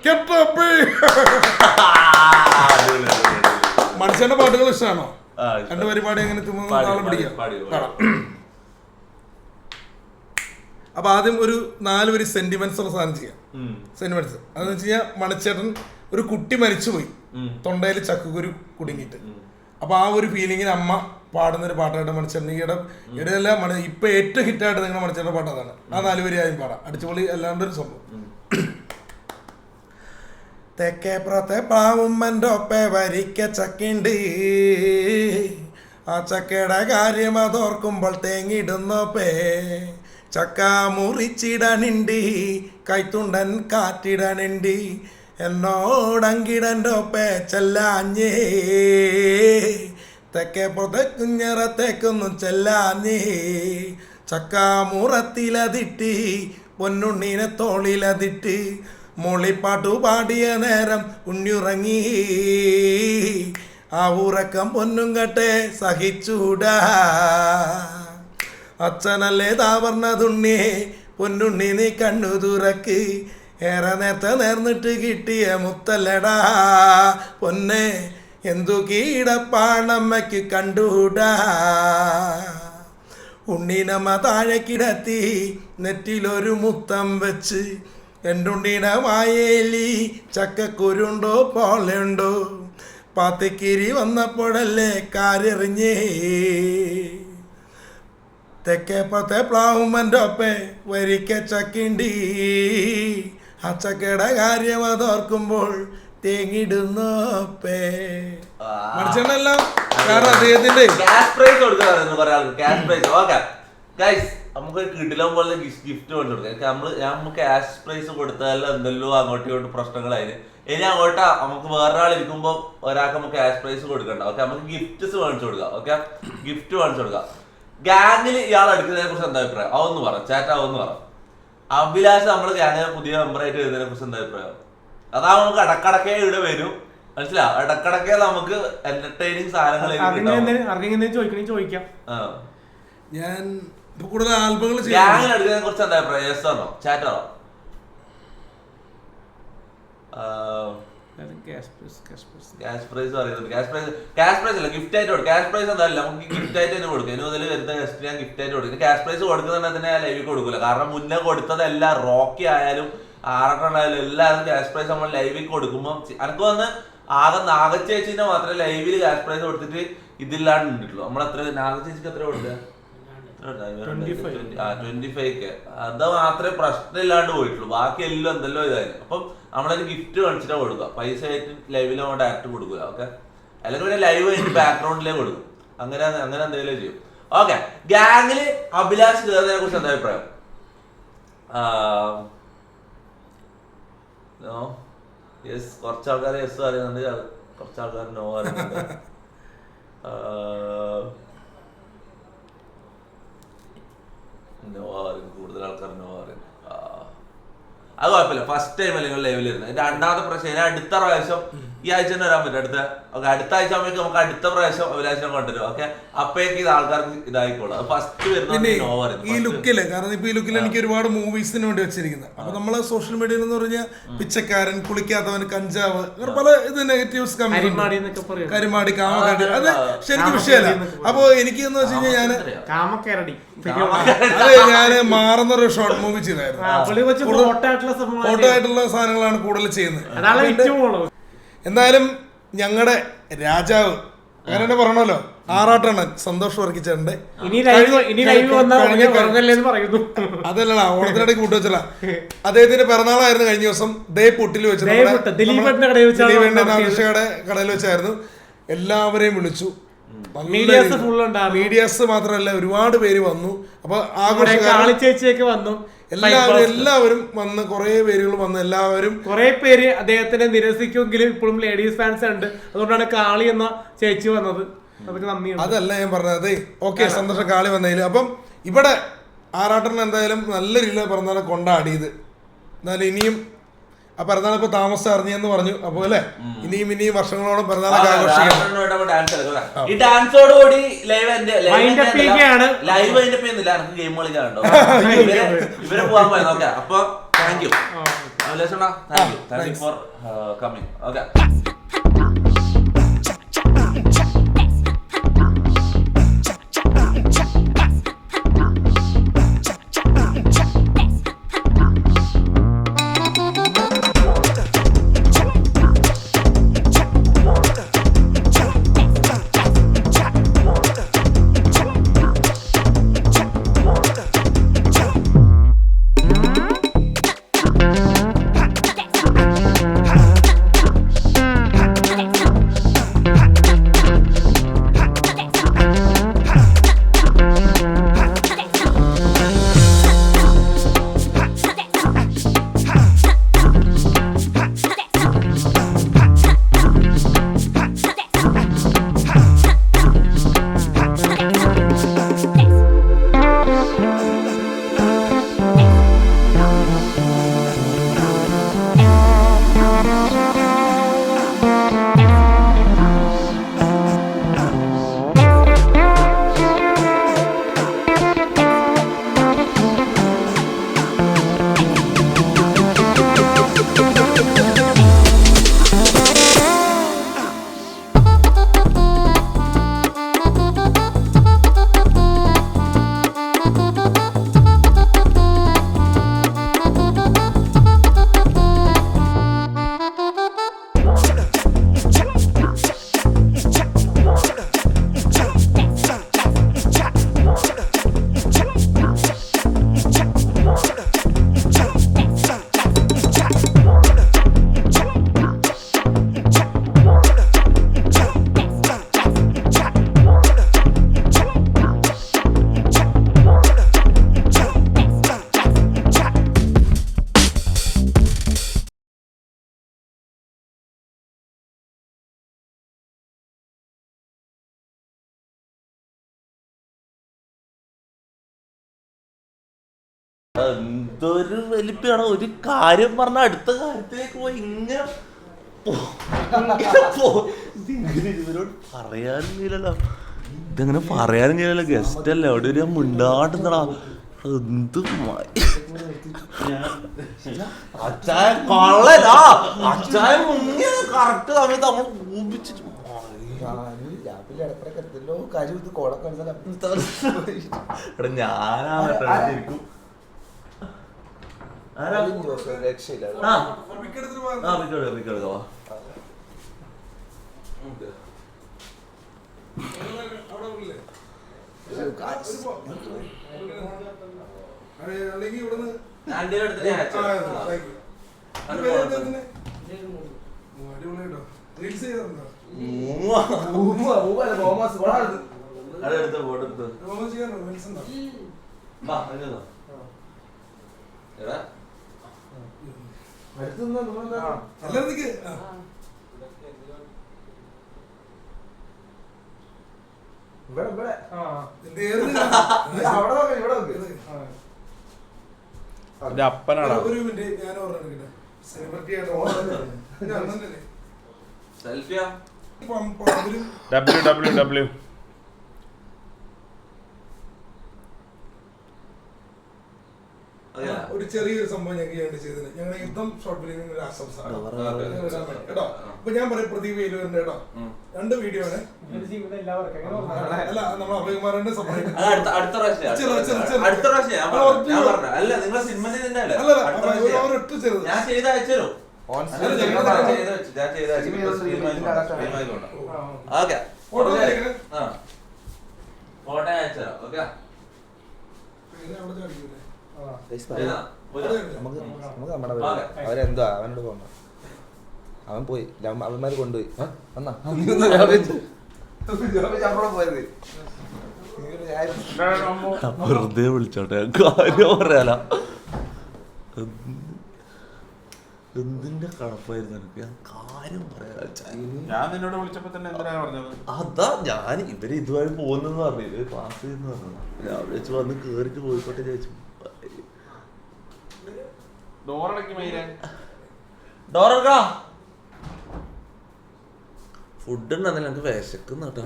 കെട്ടപ്പേ. മനുഷ്യന്റെ പാട്ടുകൾ ഇഷ്ടമാണോ? രണ്ട് പരിപാടി അങ്ങനെ നാളെ പിടിക്കാം. അപ്പൊ ആദ്യം ഒരു 4 വരി സെന്റിമെന്റ്സ് ഉള്ള സാധനം ചെയ്യാം. സെന്റിമെന്റ്സ് അതെന്ന് വെച്ച് കഴിഞ്ഞാൽ മണിച്ചേട്ടൻ ഒരു കുട്ടി മരിച്ചുപോയി, തൊണ്ടയിൽ ചക്കുകുരു കുടുങ്ങിയിട്ട്. അപ്പൊ ആ ഒരു ഫീലിങ്ങിന് അമ്മ പാടുന്നൊരു പാട്ടായിട്ട് മണിച്ചേട്ടൻ ഇടയല്ല ഇപ്പൊ ഏറ്റവും ഹിറ്റായിട്ട് നിങ്ങളുടെ മണിച്ചേട്ടൻ്റെ പാട്ട് അതാണ്. ആ 4 വരി ആദ്യം പാടാം. അടിച്ചുപൊളി അല്ലാണ്ടൊരു സംഭവം. തെക്കേപ്പുറത്തെ പാവുമ്മൻ്റെ ഒപ്പെ വരിക്ക ചക്കിണ്ട്, ആ ചക്കയുടെ കാര്യം അതോർക്കുമ്പോൾ തേങ്ങിടുന്നോപ്പേ. ചക്ക മുറിച്ചിടനുണ്ട്, കൈത്തുണ്ടൻ കാറ്റിടനുണ്ട്, എന്നോടങ്കിടൻ്റെ ഒപ്പെ ചെല്ലാഞ്ഞേ. തെക്കേപ്പുറത്തെ കുഞ്ഞറത്തേക്കൊന്നും ചെല്ലാഞ്ഞേ. ചക്ക മുറത്തിലതിട്ട് പൊന്നുണ്ണീനെ തോളിലതിട്ട് മോളിപ്പാട്ടു പാടിയ നേരം ഉണ്ണിയുറങ്ങി. ആ ഉറക്കം പൊന്നും കട്ടെ സഹിച്ചൂടാ. അച്ഛനല്ലേ താവർണതുണ്ണിയെ പൊന്നുണ്ണി നീ കണ്ണു തുറക്ക്. ഏറെ നേരത്തെ നേർന്നിട്ട് കിട്ടിയ മുത്തല്ലടാ പൊന്നെ, എന്തു കീടപ്പാണമ്മയ്ക്ക് കണ്ടൂടാ. ഉണ്ണീനമ്മ താഴെ കിടത്തി നെറ്റിലൊരു മുത്തം വെച്ച്, എണ്ടുണ്ണീന വായേലി ചക്കക്കുരുണ്ടോ പോലെയുണ്ടോ, പാത്തിക്കിരി വന്നപ്പോഴല്ലേ കാരെറിഞ്ഞേ. തെക്കേപ്പത്തെ പ്ലാവുമ്മൻ്റെ ഒപ്പെ വരിക്ക ചക്കിണ്ടി, ആ ചക്കയുടെ കാര്യം അതോർക്കുമ്പോൾ തേങ്ങിടുന്നോപ്പേ. മനുഷ്യനെല്ലാം കാരണം അദ്ദേഹത്തിന്റെ ക്യാഷ് പ്രൈസ് കൊടുക്കാറുണ്ട് കുറെ ആൾക്ക്. ക്യാഷ് പ്രൈസ് ഓക്കെ ഗൈസ്, നമുക്ക് കിടിലം പോലെ ഗിഫ്റ്റ് കൊണ്ട് കൊടുക്കാം. നമ്മൾ ക്യാഷ് പ്രൈസ് കൊടുത്താൽ എന്തെല്ലോ അങ്ങോട്ടും ഇങ്ങോട്ടും പ്രശ്നങ്ങളായിരുന്നു. ഇനി അങ്ങോട്ട് നമുക്ക് വേറൊരാൾ ഇരിക്കുമ്പോൾ ഒരാൾക്ക് നമുക്ക് ക്യാഷ് പ്രൈസ് കൊടുക്കണ്ട. ഓക്കെ, നമുക്ക് ഗിഫ്റ്റ്സ് മേടിച്ചു കൊടുക്കാം. ഓക്കെ, ഗിഫ്റ്റ് മേടിച്ചു കൊടുക്കാം. ഗാങ്ങിൽ ഇയാൾ എടുക്കുന്നതിനെ കുറിച്ച് എന്താ അഭിപ്രായം? അതൊന്ന് പറ, ചാറ്റ് അതൊന്ന് പറ. അഭിലാഷ് നമ്മുടെ ഗാങ്ങിനെ പുതിയ മെമ്പറായിട്ട് വരുന്നതിനെ കുറിച്ച് എന്താ അഭിപ്രായം? അതാ നമുക്ക് ഇടക്കിടക്കേ ഇവിടെ വരും, മനസ്സിലാവും. ഇടക്കിടക്കേ നമുക്ക് എന്റർടൈനിങ് സാധനങ്ങൾ ചോദിക്കാം. ഞാൻ കൂടുതൽ ആൽബങ്ങൾ ഗാങ്ങിൽ എടുക്കുന്നതിനെ കുറിച്ച് എന്താ അഭിപ്രായം? യെസ് ആണോ ചാറ്റ് ആണോ? ക്യാഷ് പ്രൈസ് പറയുന്നുണ്ട്. ക്യാഷ് പ്രൈസ് അല്ല, ഗിഫ്റ്റ് ആയിട്ട് കൊടുക്കും. ക്യാഷ് പ്രൈസ് അതല്ല, നമുക്ക് ഗിഫ്റ്റ് ആയിട്ട് തന്നെ കൊടുക്കും. ഇനി മുതൽ വരുന്ന ഗസ്റ്റ് ഞാൻ ഗിഫ്റ്റ് ആയിട്ട് കൊടുക്കും. ക്യാഷ് പ്രൈസ് കൊടുക്കുന്നുണ്ടെങ്കിൽ ഞാൻ ലൈവിൽ കൊടുക്കില്ല. കാരണം മുന്നേ കൊടുത്തതെല്ലാം റോക്കി ആയാലും ആറാട്ടനായാലും എല്ലാവരും ക്യാഷ് പ്രൈസ് നമ്മൾ ലൈവിൽ കൊടുക്കുമ്പോൾ എനിക്ക് വന്ന് ആകെ നാഗച്ചേച്ചിന്റെ മാത്രമേ ലൈവിൽ ക്യാഷ് പ്രൈസ് കൊടുത്തിട്ട് ഇതില്ലാണ്ട് ഉണ്ടിട്ടുള്ളൂ. നമ്മളെത്ര നാഗച്ചേച്ചിക്ക് എത്ര കൊടുക്കുക? 25K. അത് മാത്രമേ പ്രശ്നമില്ലാണ്ട് പോയിട്ടുള്ളൂ. ബാക്കി എല്ലാം എന്തെല്ലോ ഇതായിരുന്നു. അപ്പം നമ്മളൊരു ഗിഫ്റ്റ് കാണിച്ചിട്ടാണ് കൊടുക്കുക. പൈസ ആയിട്ട് ലൈവിൽ നമ്മൾ ഡയറക്റ്റ് കൊടുക്കുക. ഓക്കെ, അല്ലെങ്കിൽ പിന്നെ ലൈവ് കഴിഞ്ഞ് ബാക്ക്ഗ്രൗണ്ടിലേ കൊടുക്കും. അങ്ങനെ എന്തെങ്കിലും ചെയ്യും. ഓക്കെ, ഗാങ്ങില് അഭിലാഷ് കയറുന്നതിനെ കുറിച്ച് എന്താ അഭിപ്രായം? നോ യെസ്, കുറച്ച് ആൾക്കാർ യെസ് പറയുന്നുണ്ട്, കുറച്ച് ആൾക്കാർ നോ പറയുന്നുണ്ട്. കൂടുതൽ ആൾക്കാർ നോ പറയും. അത് കുഴപ്പമില്ല. ഫസ്റ്റ് ടൈം അല്ലെങ്കിൽ ലൈവിൽ ഇരുന്നത്. രണ്ടാമത്തെ പ്രാവശ്യം അടുത്ത പ്രാവശ്യം ഈ ആഴ്ച തന്നെ വരാൻ പറ്റും. അടുത്ത ആഴ്ച ആകുമ്പോഴേക്കും നമുക്ക് അടുത്ത പ്രാവശ്യം അഭിലാഷം കൊണ്ടുവരും. ഓക്കെ, അപ്പോഴേക്ക് ഇത് ആൾക്കാർക്ക് ഇതായിക്കോളും. അത് ഫസ്റ്റ് വരുന്നത് ഈ ലുക്കില്. കാരണം ഇപ്പൊ ഈ ലുക്കിൽ എനിക്ക് ഒരുപാട് മൂവീസിന് വേണ്ടി വെച്ചിരിക്കുന്നത്. അപ്പൊ നമ്മള് സോഷ്യൽ മീഡിയയിൽ എന്ന് പറഞ്ഞാൽ പിച്ചക്കാരൻ, കുളിക്കാത്തവൻ, കഞ്ചാവ്, പല ഇത് നെഗറ്റീവ്സ് കരിമാടി, കാമക്കാട്ടി, അത് ശരിക്കും വിഷയമല്ല. അപ്പൊ എനിക്ക് എന്ന് വെച്ച് കഴിഞ്ഞാൽ ഞാന് മാറുന്നൊരു ഷോർട്ട് മൂവി ചെയ്തായിരുന്നു. ഫോട്ടോ ആയിട്ടുള്ള സാധനങ്ങളാണ് കൂടുതൽ ചെയ്യുന്നത്. എന്തായാലും ഞങ്ങളുടെ രാജാവ് അങ്ങനെ തന്നെ പറഞ്ഞല്ലോ, ആറാട്ടണ്ണൻ സന്തോഷ് വർക്കിച്ചേട്ടന്റെ അതല്ല ഓണത്തിനിടയ്ക്ക് കൂട്ടി വെച്ചല്ല, അദ്ദേഹത്തിന്റെ പിറന്നാളായിരുന്നു കഴിഞ്ഞ ദിവസം. ദേ പൊട്ടിൽ വെച്ചത് ദിലീപന്റെ കടയിൽ വെച്ചായിരുന്നു. എല്ലാവരെയും വിളിച്ചു. മീഡിയാസ് മാത്രമല്ല ഒരുപാട് പേര് വന്നു. അപ്പൊ ആഘോഷക്കാരൊക്കെ വന്നു. എല്ലാവരും വന്ന് കുറെ പേരുകൾ വന്ന് എല്ലാവരും കുറെ പേര് അദ്ദേഹത്തിനെ നിരസിക്കുമെങ്കിലും ഇപ്പോഴും ലേഡീസ് ഫാൻസ് ഉണ്ട്. അതുകൊണ്ടാണ് കാളി എന്ന ചേച്ചി വന്നത്. അതൊക്കെ നന്ദിയുണ്ട്. അതല്ല ഞാൻ പറഞ്ഞത്. ഓക്കെ, സന്തോഷം കാളി വന്നതിൽ. അപ്പം ഇവിടെ ആറാട്ടൻ എന്തായാലും നല്ല രീതിയിൽ പറഞ്ഞാൽ കൊണ്ടാടിയത്. എന്നാലും ഇനിയും ആ പിറന്നാൾ ഇപ്പൊ താമസം അറിഞ്ഞെന്ന് പറഞ്ഞു. അപ്പൊ അല്ലെ ഇനിയും വർഷങ്ങളോളം പിറന്നാളൊക്കെ ആഘോഷിക്കണം. ഈ ഡാൻസോടുകൂടി ലൈവ് ലൈവ് അതിന്റെ പേരുന്നില്ല, എനിക്ക് ഗെയിം കളിക്കാനുണ്ടോ ഇവരെ പോകാൻ പോയത്. ഓക്കെ, അപ്പൊ thank you thank you for coming. Okay, എന്തൊരു വലിപ്പാണ്. ഒരു കാര്യം പറഞ്ഞ അടുത്ത കാര്യത്തിലേക്ക് പോയി ഇങ്ങനെ ഇവരോട് പറയാനില്ലല്ലോ, ഇതങ്ങനെ പറയാനില്ലല്ലോ. ഗസ്റ്റ് അല്ലേ, അവിടെ ഒരു മുണ്ടാടുന്നടാ. എന്ത് അച്ചായ കൊള്ളലാ, അച്ചായ മുങ്ങിയ കറക്റ്റ് സമയത്ത് നമ്മൾ ഊപിച്ചിട്ട് ഞാനായിരിക്കും. അപ്പനാണ്. ഒരു മിനിറ്റ് ഞാൻ ഓർമ്മ www ഒരു ചെറിയൊരു സംഭവം ഞങ്ങൾക്ക് വേണ്ടി ചെയ്തത്. ഞങ്ങളുടെ യുദ്ധം ഷോർട്ട് ഫിലിമിന് ഒരു ആശംസ കേട്ടോ. അപ്പൊ ഞാൻ പറയും പ്രദീപ് വേലുവിന്റെ കേട്ടോ 2 വീഡിയോ ആണ്. അല്ല നമ്മൾ അഭയകുമാറിന്റെ അവരെന്തോ അവനോട് പോകണ്ട, അവൻ പോയി, അവന്മാര് കൊണ്ടുപോയി. വെറുതെ വിളിച്ചോട്ടെ, കാര്യം പറയാല. എന്തിന്റെ കടപ്പായിരുന്നു എനിക്ക്, ഞാൻ കാര്യം പറയാ. ഞാൻ നിന്നോട് വിളിച്ചപ്പോ തന്നെ എന്തിനാ പറഞ്ഞത്? അതാ ഞാൻ ഇവര് ഇതുവഴി പോകുന്നെന്ന് പറഞ്ഞു, പാസ് ചെയ്യുന്ന പറഞ്ഞു. ഞാൻ വിളിച്ചു വന്ന് കേറിട്ട് പോയിക്കോട്ടെ ചോദിച്ചു. ഡോറക്കാ ഫുഡ് ഉണ്ടെന്നല്ല എനിക്ക് വിശക്കുന്ന കേട്ടോ.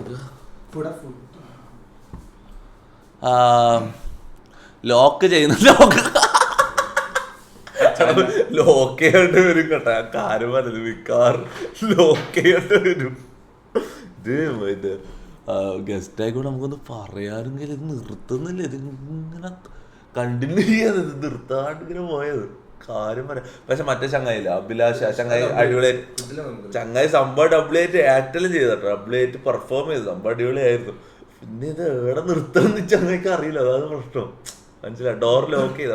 ലോക്ക് ചെയ്യുന്ന ലോക്ക് ചെയ്യേണ്ടി വരും കേട്ടോ. ആ കാര്യം പറഞ്ഞത് മിക്കവാറും ലോക്ക് ചെയ്യേണ്ടി വരും. ഇത് ഗസ്റ്റ് ആയിക്കോട്ടെ നമുക്കൊന്ന് പറയാനെങ്കിൽ ഇത് നിർത്തുന്നില്ല. ഇത് ഇങ്ങനെ കണ്ടിന്യൂ ചെയ്യാതെ ഇത് നിർത്താണ്ട് ഇങ്ങനെ പോയത് കാര്യം പറയാം. പക്ഷെ മറ്റേ ചങ്ങായില്ല അഭിലാഷ്, ആ ചങ്ങായി അടിപൊളിയായിട്ട് ചങ്ങായി സംഭവം ഡബിളായിട്ട് ആക്ടെല്ലാം ചെയ്തോ, ഡബിളായിട്ട് പെർഫോം ചെയ്തു, സംഭവം അടിപൊളിയായിരുന്നു. പിന്നെ ഇത് എവിടെ നിർത്തണമെന്ന് ചങ്ങായിക്ക് അറിയില്ല, അതാണ് പ്രശ്നം. മനസ്സിലായി. ഡോർ ലോക്ക് ചെയ്ത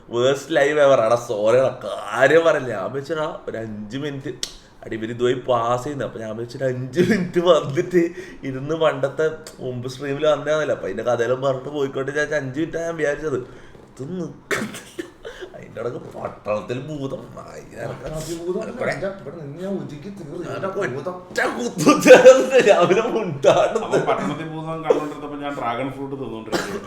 വേഴ്സ്റ്റ് ലൈവ് എവർ. എടാ സോറിയടാ കാര്യം പറയില്ല. ഞാൻ വെച്ചാ ഒരു 5 മിനിറ്റ് അടിപൊളി ഇതുവഴി പാസ് ചെയ്യുന്നത്. അപ്പൊ ഞാൻ വെച്ചിട്ട് 5 മിനിറ്റ് വന്നിട്ട് ഇരുന്ന് പണ്ടത്തെ മുമ്പ് സ്ട്രീമിൽ വന്നതാണല്ലോ. അപ്പൊ അതിന്റെ കഥയെല്ലാം പറഞ്ഞിട്ട് പോയിക്കോട്ടെ ഞാൻ 5 മിനിറ്റ് ഞാൻ വിചാരിച്ചത്. ഇത് നിൽക്കുന്നില്ല. അതിന്റെ ഇടക്ക് പട്ടണത്തിൽ ഭൂതം രാവിലെ പട്ടണത്തിൽ ഭൂതം കണ്ടുകൊണ്ടിരുന്നപ്പോ ഞാൻ ഡ്രാഗൺ ഫ്രൂട്ട് തിന്നോണ്ടിരിക്കുന്നു.